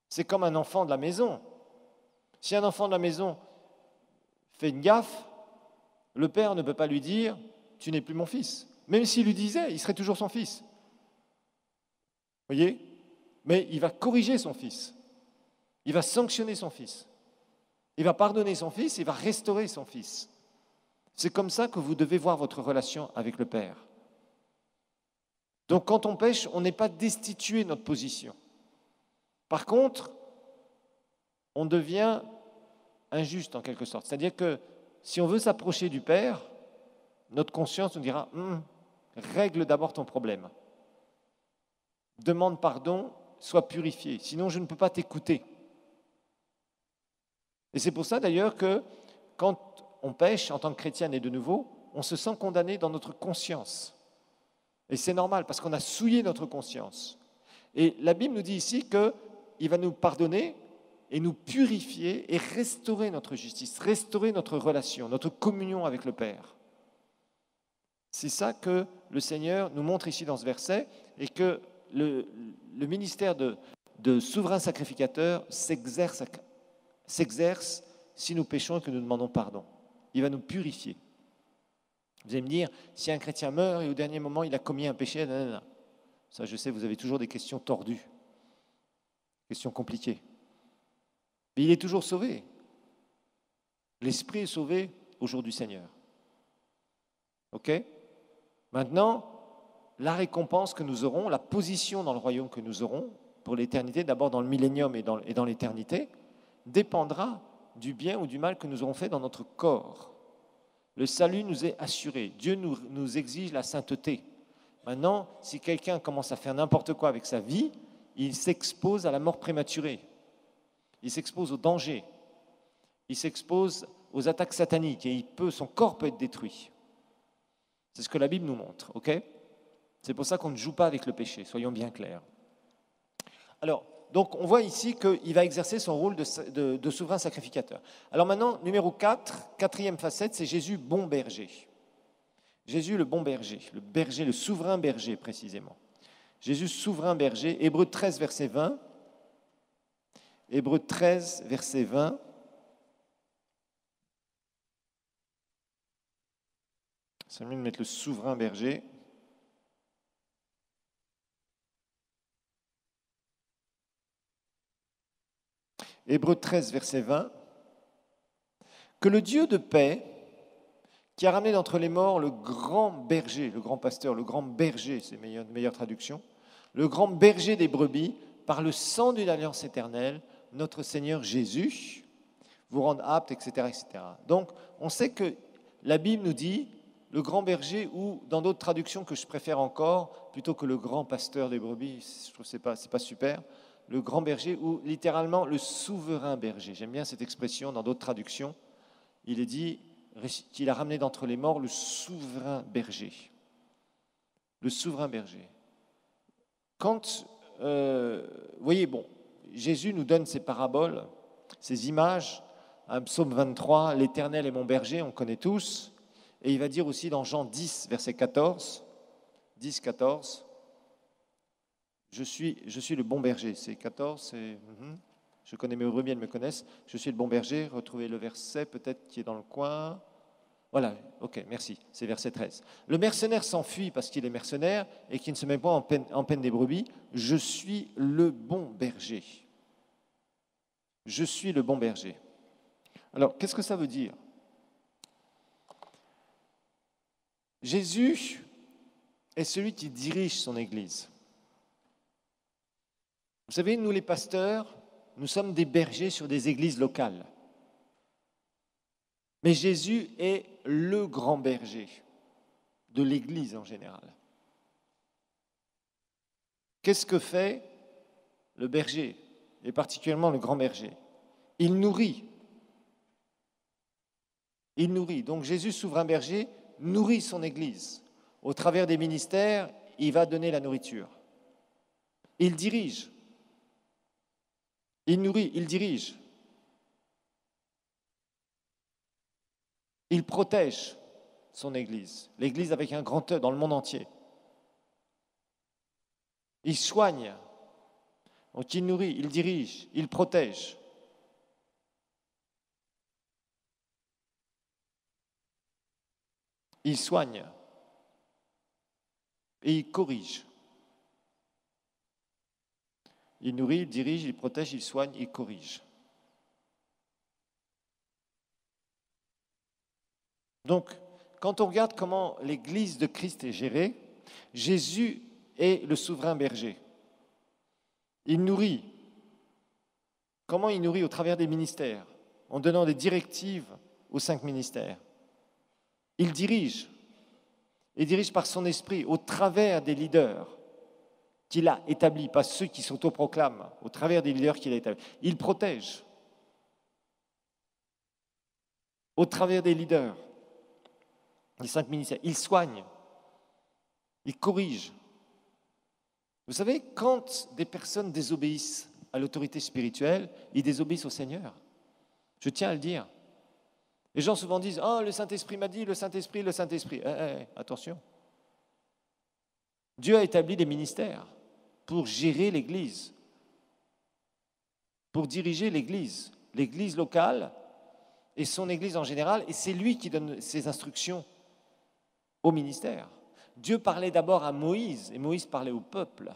C'est comme un enfant de la maison. Si un enfant de la maison fait une gaffe, le père ne peut pas lui dire, tu n'es plus mon fils. Même s'il lui disait, il serait toujours son fils. Vous voyez? Mais il va corriger son fils. Il va sanctionner son fils. Il va pardonner son fils, il va restaurer son fils. C'est comme ça que vous devez voir votre relation avec le Père. Donc quand on pêche, on n'est pas destitué de notre position. Par contre, on devient injuste en quelque sorte. C'est-à-dire que si on veut s'approcher du Père, notre conscience nous dira règle d'abord ton problème. Demande pardon, sois purifié. Sinon, je ne peux pas t'écouter. Et c'est pour ça d'ailleurs que quand on pêche en tant que chrétien et de nouveau, on se sent condamné dans notre conscience. Et c'est normal parce qu'on a souillé notre conscience. Et la Bible nous dit ici qu'il va nous pardonner et nous purifier et restaurer notre justice, restaurer notre relation, notre communion avec le Père. C'est ça que le Seigneur nous montre ici dans ce verset et que le ministère de souverain sacrificateur s'exerce si nous péchons et que nous demandons pardon. Il va nous purifier. Vous allez me dire, si un chrétien meurt et au dernier moment il a commis un péché, nanana. Ça je sais, vous avez toujours des questions tordues, questions compliquées. Mais il est toujours sauvé. L'esprit est sauvé au jour du Seigneur. Ok ? Maintenant, la récompense que nous aurons, la position dans le royaume que nous aurons pour l'éternité, d'abord dans le millénium et dans l'éternité, dépendra du bien ou du mal que nous aurons fait dans notre corps. Le salut nous est assuré. Dieu nous exige la sainteté. Maintenant, si quelqu'un commence à faire n'importe quoi avec sa vie, il s'expose à la mort prématurée. Il s'expose au danger. Il s'expose aux attaques sataniques et son corps peut être détruit. C'est ce que la Bible nous montre, ok ? C'est pour ça qu'on ne joue pas avec le péché, soyons bien clairs. Alors, donc on voit ici qu'il va exercer son rôle de souverain sacrificateur. Alors maintenant, numéro 4, quatrième facette, c'est Jésus bon berger. Jésus le bon berger, le souverain berger précisément. Jésus souverain berger, Hébreux 13, verset 20. Hébreux 13, verset 20. C'est mieux de mettre le souverain berger. Hébreux 13, verset 20. Que le Dieu de paix, qui a ramené d'entre les morts le grand berger, le grand pasteur, le grand berger, c'est une meilleure traduction, le grand berger des brebis, par le sang d'une alliance éternelle, notre Seigneur Jésus, vous rende apte, etc., etc. Donc, on sait que la Bible nous dit le grand berger, ou dans d'autres traductions que je préfère encore, plutôt que le grand pasteur des brebis, je trouve que c'est pas super, le grand berger, ou littéralement le souverain berger. J'aime bien cette expression dans d'autres traductions. Il est dit qu'il a ramené d'entre les morts le souverain berger. Le souverain berger. Quand, vous voyez, bon, Jésus nous donne ces paraboles, ces images, un psaume 23, l'Éternel est mon berger, on connaît tous, et il va dire aussi dans Jean 10, verset 14, 10, 14, je suis le bon berger. C'est 14, c'est... Je connais mes brebis, elles me connaissent. Je suis le bon berger. Retrouvez le verset peut-être qui est dans le coin. Voilà, ok, merci. C'est verset 13. Le mercenaire s'enfuit parce qu'il est mercenaire et qu'il ne se met pas en peine des brebis. Je suis le bon berger. Je suis le bon berger. Alors, qu'est-ce que ça veut dire ? Jésus est celui qui dirige son Église. Vous savez, nous les pasteurs, nous sommes des bergers sur des églises locales. Mais Jésus est le grand berger de l'Église en général. Qu'est-ce que fait le berger, et particulièrement le grand berger ? Il nourrit. Il nourrit. Donc Jésus, souverain berger, nourrit son Église. Au travers des ministères, il va donner la nourriture. Il dirige. Il nourrit, il dirige. Il protège son Église. L'Église avec un grand E dans le monde entier. Il soigne. Donc il nourrit, il dirige, il protège. Il soigne. Et il corrige. Il nourrit, il dirige, il protège, il soigne, il corrige. Donc, quand on regarde comment l'Église de Christ est gérée, Jésus est le souverain berger. Il nourrit. Comment il nourrit ? Au travers des ministères, en donnant des directives aux 5 ministères. Il dirige. Il dirige par son esprit, au travers des leaders qu'il a établis, pas ceux qui s'autoproclament, au travers des leaders qu'il a établis. Il protège. au travers des leaders, les 5 ministères. Il soigne, il corrige. Vous savez, quand des personnes désobéissent à l'autorité spirituelle, ils désobéissent au Seigneur. Je tiens à le dire. Les gens souvent disent « Ah, le Saint-Esprit m'a dit, le Saint-Esprit, le Saint-Esprit. » Attention. Dieu a établi des ministères pour gérer l'Église, pour diriger l'Église, l'Église locale et son Église en général, et c'est lui qui donne ses instructions au ministère. Dieu parlait d'abord à Moïse, et Moïse parlait au peuple.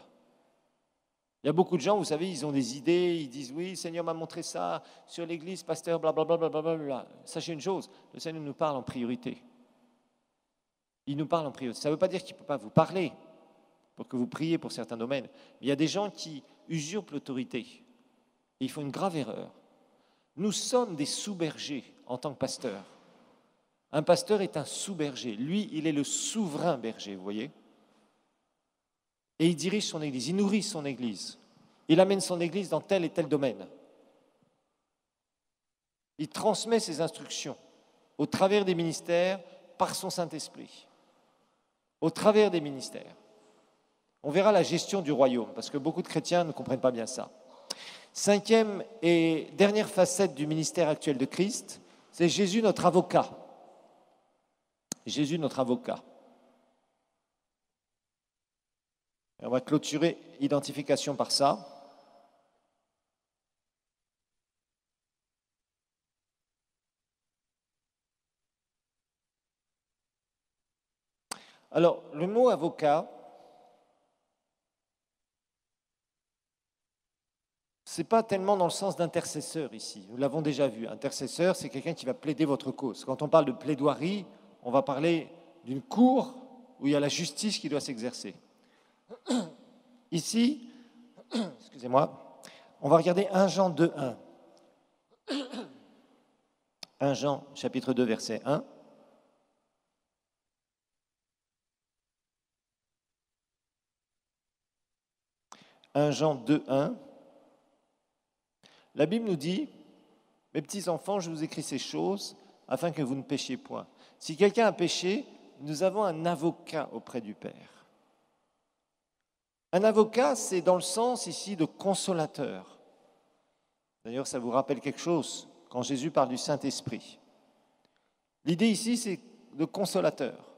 Il y a beaucoup de gens, vous savez, ils ont des idées, ils disent « Oui, le Seigneur m'a montré ça sur l'Église, pasteur, blablabla. Bla. » Sachez une chose, le Seigneur nous parle en priorité. Il nous parle en priorité. Ça ne veut pas dire qu'il ne peut pas vous parler pour que vous priez pour certains domaines. Mais il y a des gens qui usurpent l'autorité. Et ils font une grave erreur. Nous sommes des sous-bergers en tant que pasteurs. Un pasteur est un sous-berger. Lui, il est le souverain berger, vous voyez. Et il dirige son église, il nourrit son église. Il amène son église dans tel et tel domaine. Il transmet ses instructions au travers des ministères par son Saint-Esprit. Au travers des ministères. On verra la gestion du royaume, parce que beaucoup de chrétiens ne comprennent pas bien ça. 5e et dernière facette du ministère actuel de Christ, c'est Jésus notre avocat. Jésus notre avocat. Et on va clôturer identification par ça. Alors, le mot avocat, ce n'est pas tellement dans le sens d'intercesseur ici. Nous l'avons déjà vu. Intercesseur, c'est quelqu'un qui va plaider votre cause. Quand on parle de plaidoirie, on va parler d'une cour où il y a la justice qui doit s'exercer. Ici, excusez-moi, on va regarder 1 Jean 2:1. 1 Jean, chapitre 2, verset 1. « 1 Jean 2:1. La Bible nous dit « Mes petits enfants, je vous écris ces choses afin que vous ne péchiez point. Si quelqu'un a péché, nous avons un avocat auprès du Père. » Un avocat, c'est dans le sens ici de consolateur. D'ailleurs, ça vous rappelle quelque chose quand Jésus parle du Saint-Esprit. L'idée ici, c'est de consolateur.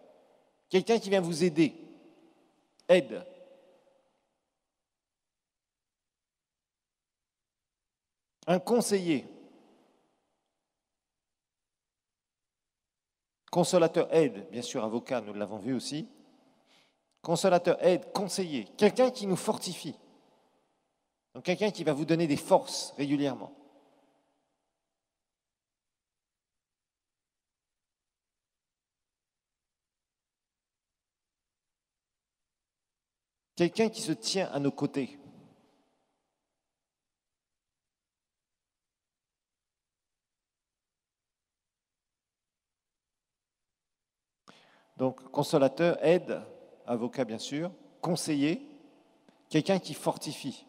Quelqu'un qui vient vous aider. Aide. Un conseiller. Consolateur, aide, bien sûr, avocat, nous l'avons vu aussi. Consolateur, aide, conseiller. Quelqu'un qui nous fortifie. Donc quelqu'un qui va vous donner des forces régulièrement. Quelqu'un qui se tient à nos côtés. Donc, consolateur, aide, avocat bien sûr, conseiller, quelqu'un qui fortifie,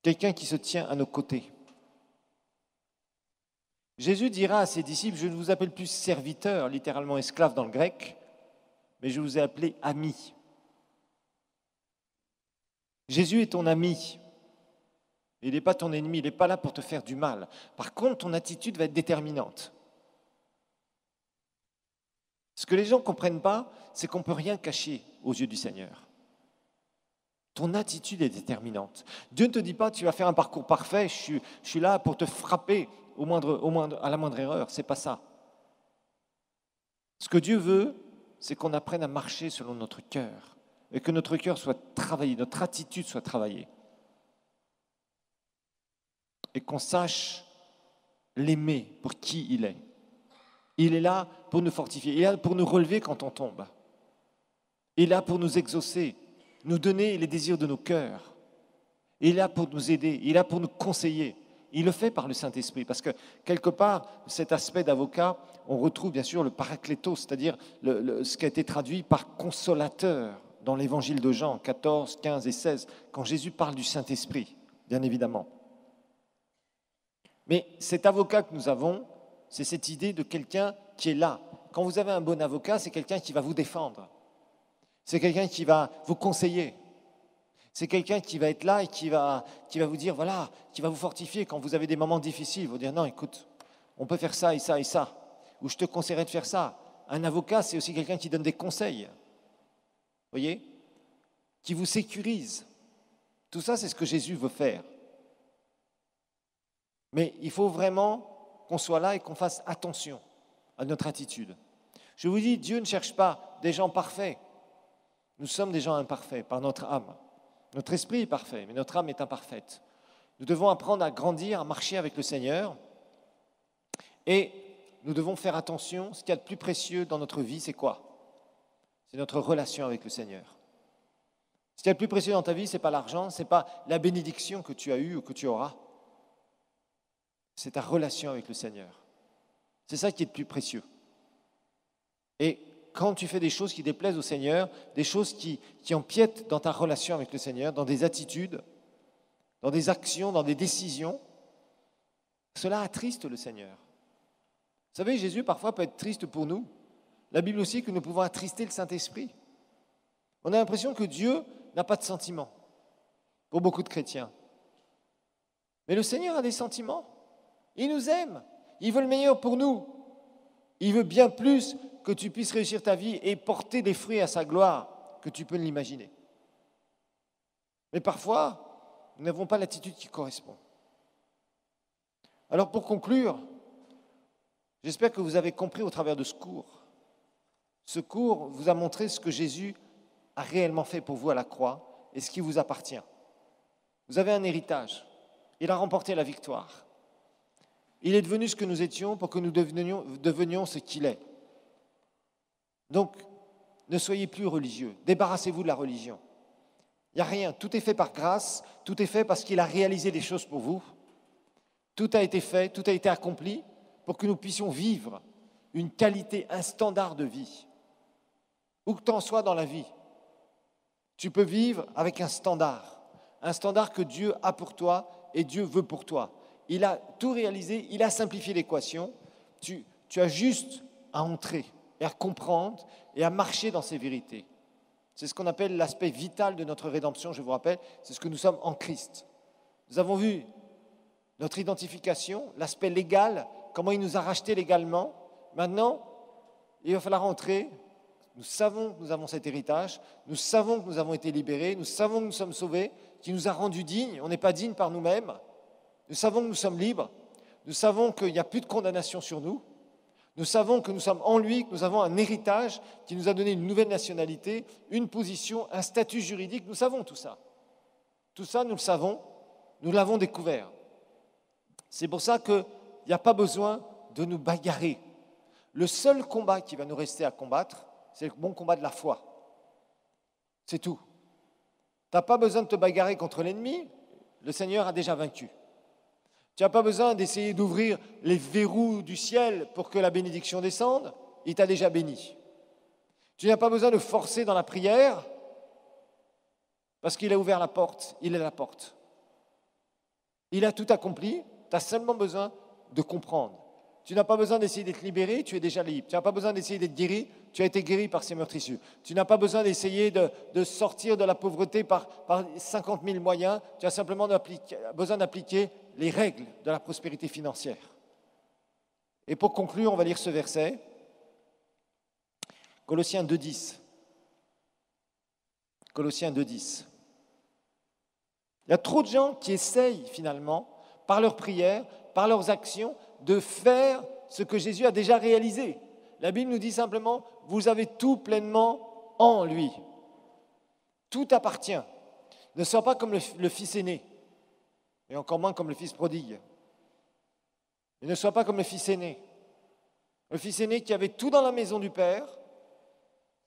quelqu'un qui se tient à nos côtés. Jésus dira à ses disciples, je ne vous appelle plus serviteur, littéralement esclave dans le grec, mais je vous ai appelé ami. Jésus est ton ami. Il n'est pas ton ennemi, il n'est pas là pour te faire du mal. Par contre, ton attitude va être déterminante. Ce que les gens ne comprennent pas, c'est qu'on ne peut rien cacher aux yeux du Seigneur. Ton attitude est déterminante. Dieu ne te dit pas, tu vas faire un parcours parfait, je suis là pour te frapper à la moindre erreur. Ce n'est pas ça. Ce que Dieu veut, c'est qu'on apprenne à marcher selon notre cœur et que notre cœur soit travaillé, notre attitude soit travaillée. Et qu'on sache l'aimer pour qui il est. Il est là pour nous fortifier, il est là pour nous relever quand on tombe. Il est là pour nous exaucer, nous donner les désirs de nos cœurs. Il est là pour nous aider, il est là pour nous conseiller. Il le fait par le Saint-Esprit, parce que quelque part, cet aspect d'avocat, on retrouve bien sûr le paraklétos, c'est-à-dire ce qui a été traduit par consolateur dans l'évangile de Jean 14, 15 et 16, quand Jésus parle du Saint-Esprit, bien évidemment. Mais cet avocat que nous avons, C'est cette idée de quelqu'un qui est là. Quand vous avez un bon avocat, c'est quelqu'un qui va vous défendre. C'est quelqu'un qui va vous conseiller. C'est quelqu'un qui va être là et qui va vous dire, voilà, qui va vous fortifier quand vous avez des moments difficiles. Vous dire, non, écoute, on peut faire ça et ça et ça. Ou je te conseillerais de faire ça. Un avocat, c'est aussi quelqu'un qui donne des conseils. Vous voyez ? Qui vous sécurise. Tout ça, c'est ce que Jésus veut faire. Mais il faut vraiment qu'on soit là et qu'on fasse attention à notre attitude. Je vous dis, Dieu ne cherche pas des gens parfaits. Nous sommes des gens imparfaits par notre âme. Notre esprit est parfait, mais notre âme est imparfaite. Nous devons apprendre à grandir, à marcher avec le Seigneur. Et nous devons faire attention. Ce qu'il y a de plus précieux dans notre vie, c'est quoi ? C'est notre relation avec le Seigneur. Ce qu'il y a de plus précieux dans ta vie, ce n'est pas l'argent, ce n'est pas la bénédiction que tu as eue ou que tu auras. C'est ta relation avec le Seigneur. C'est ça qui est le plus précieux. Et quand tu fais des choses qui déplaisent au Seigneur, des choses qui empiètent dans ta relation avec le Seigneur, dans des attitudes, dans des actions, dans des décisions, cela attriste le Seigneur. Vous savez, Jésus parfois peut être triste pour nous. La Bible aussi que nous pouvons attrister le Saint-Esprit. On a l'impression que Dieu n'a pas de sentiments pour beaucoup de chrétiens. Mais le Seigneur a des sentiments. Il nous aime. Il veut le meilleur pour nous. Il veut bien plus que tu puisses réussir ta vie et porter des fruits à sa gloire que tu peux l'imaginer. Mais parfois, nous n'avons pas l'attitude qui correspond. Alors pour conclure, j'espère que vous avez compris au travers de ce cours. Ce cours vous a montré ce que Jésus a réellement fait pour vous à la croix et ce qui vous appartient. Vous avez un héritage. Il a remporté la victoire. Il est devenu ce que nous étions pour que nous devenions ce qu'il est. Donc, ne soyez plus religieux. Débarrassez-vous de la religion. Il n'y a rien. Tout est fait par grâce. Tout est fait parce qu'il a réalisé des choses pour vous. Tout a été fait, tout a été accompli pour que nous puissions vivre une qualité, un standard de vie. Où que tu en sois dans la vie, tu peux vivre avec un standard que Dieu a pour toi et Dieu veut pour toi. Il a tout réalisé, il a simplifié l'équation. Tu as juste à entrer et à comprendre et à marcher dans ces vérités. C'est ce qu'on appelle l'aspect vital de notre rédemption, je vous rappelle, c'est ce que nous sommes en Christ. Nous avons vu notre identification, l'aspect légal, comment il nous a rachetés légalement. Maintenant, il va falloir entrer. Nous savons que nous avons cet héritage, nous savons que nous avons été libérés, nous savons que nous sommes sauvés, qui nous a rendus dignes. On n'est pas dignes par nous-mêmes. Nous savons que nous sommes libres. Nous savons qu'il n'y a plus de condamnation sur nous. Nous savons que nous sommes en lui, que nous avons un héritage qui nous a donné une nouvelle nationalité, une position, un statut juridique. Nous savons tout ça. Tout ça, nous le savons. Nous l'avons découvert. C'est pour ça qu'il n'y a pas besoin de nous bagarrer. Le seul combat qui va nous rester à combattre, c'est le bon combat de la foi. C'est tout. Tu n'as pas besoin de te bagarrer contre l'ennemi. Le Seigneur a déjà vaincu. Tu n'as pas besoin d'essayer d'ouvrir les verrous du ciel pour que la bénédiction descende. Il t'a déjà béni. Tu n'as pas besoin de forcer dans la prière parce qu'il a ouvert la porte. Il est la porte. Il a tout accompli. Tu as seulement besoin de comprendre. Tu n'as pas besoin d'essayer d'être libéré, tu es déjà libre. Tu n'as pas besoin d'essayer d'être guéri, tu as été guéri par ces meurtrissures. Tu n'as pas besoin d'essayer de sortir de la pauvreté par 50 000 moyens. Tu as simplement besoin d'appliquer les règles de la prospérité financière. Et pour conclure, on va lire ce verset. Colossiens 2,10. Colossiens 2,10. Il y a trop de gens qui essayent finalement, par leurs prières, par leurs actions, de faire ce que Jésus a déjà réalisé. La Bible nous dit simplement, vous avez tout pleinement en lui. Tout appartient. Ne sois pas comme le fils aîné, et encore moins comme le fils prodigue. Et ne sois pas comme le fils aîné. Le fils aîné qui avait tout dans la maison du Père,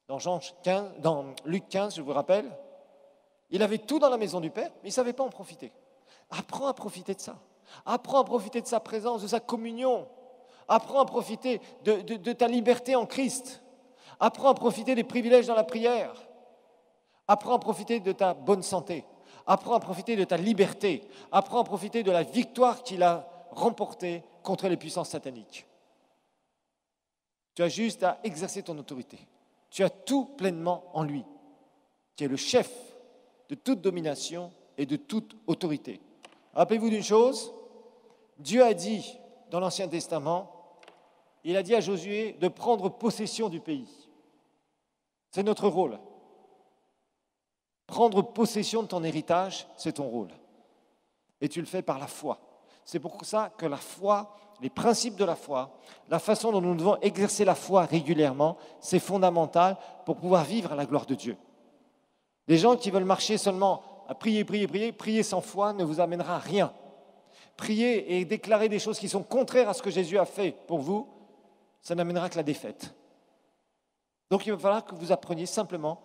dans Luc 15, je vous rappelle, il avait tout dans la maison du Père, mais il ne savait pas en profiter. Apprends à profiter de ça. Apprends à profiter de sa présence, de sa communion. Apprends à profiter de ta liberté en Christ. Apprends à profiter des privilèges dans la prière. Apprends à profiter de ta bonne santé. Apprends à profiter de ta liberté. Apprends à profiter de la victoire qu'il a remportée contre les puissances sataniques. Tu as juste à exercer ton autorité. Tu as tout pleinement en lui. Tu es le chef de toute domination et de toute autorité. Rappelez-vous d'une chose, Dieu a dit dans l'Ancien Testament, il a dit à Josué de prendre possession du pays. C'est notre rôle. Prendre possession de ton héritage, c'est ton rôle. Et tu le fais par la foi. C'est pour ça que la foi, les principes de la foi, la façon dont nous devons exercer la foi régulièrement, c'est fondamental pour pouvoir vivre à la gloire de Dieu. Les gens qui veulent marcher seulement à prier, prier, prier, prier sans foi ne vous amènera à rien. Prier et déclarer des choses qui sont contraires à ce que Jésus a fait pour vous, ça n'amènera que la défaite. Donc il va falloir que vous appreniez simplement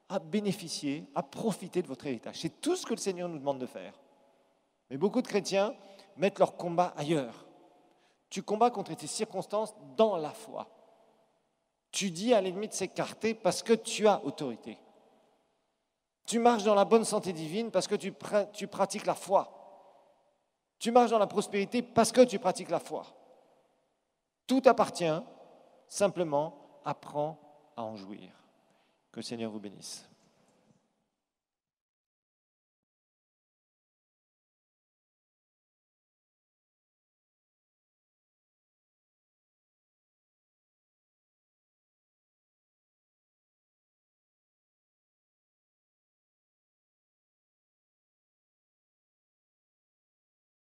à bénéficier, à profiter de votre héritage. C'est tout ce que le Seigneur nous demande de faire. Mais beaucoup de chrétiens mettent leur combat ailleurs. Tu combats contre tes circonstances dans la foi. Tu dis à l'ennemi de s'écarter parce que tu as autorité. Tu marches dans la bonne santé divine parce que tu pratiques la foi. Tu marches dans la prospérité parce que tu pratiques la foi. Tout appartient, simplement apprends à en jouir. Que le Seigneur vous bénisse.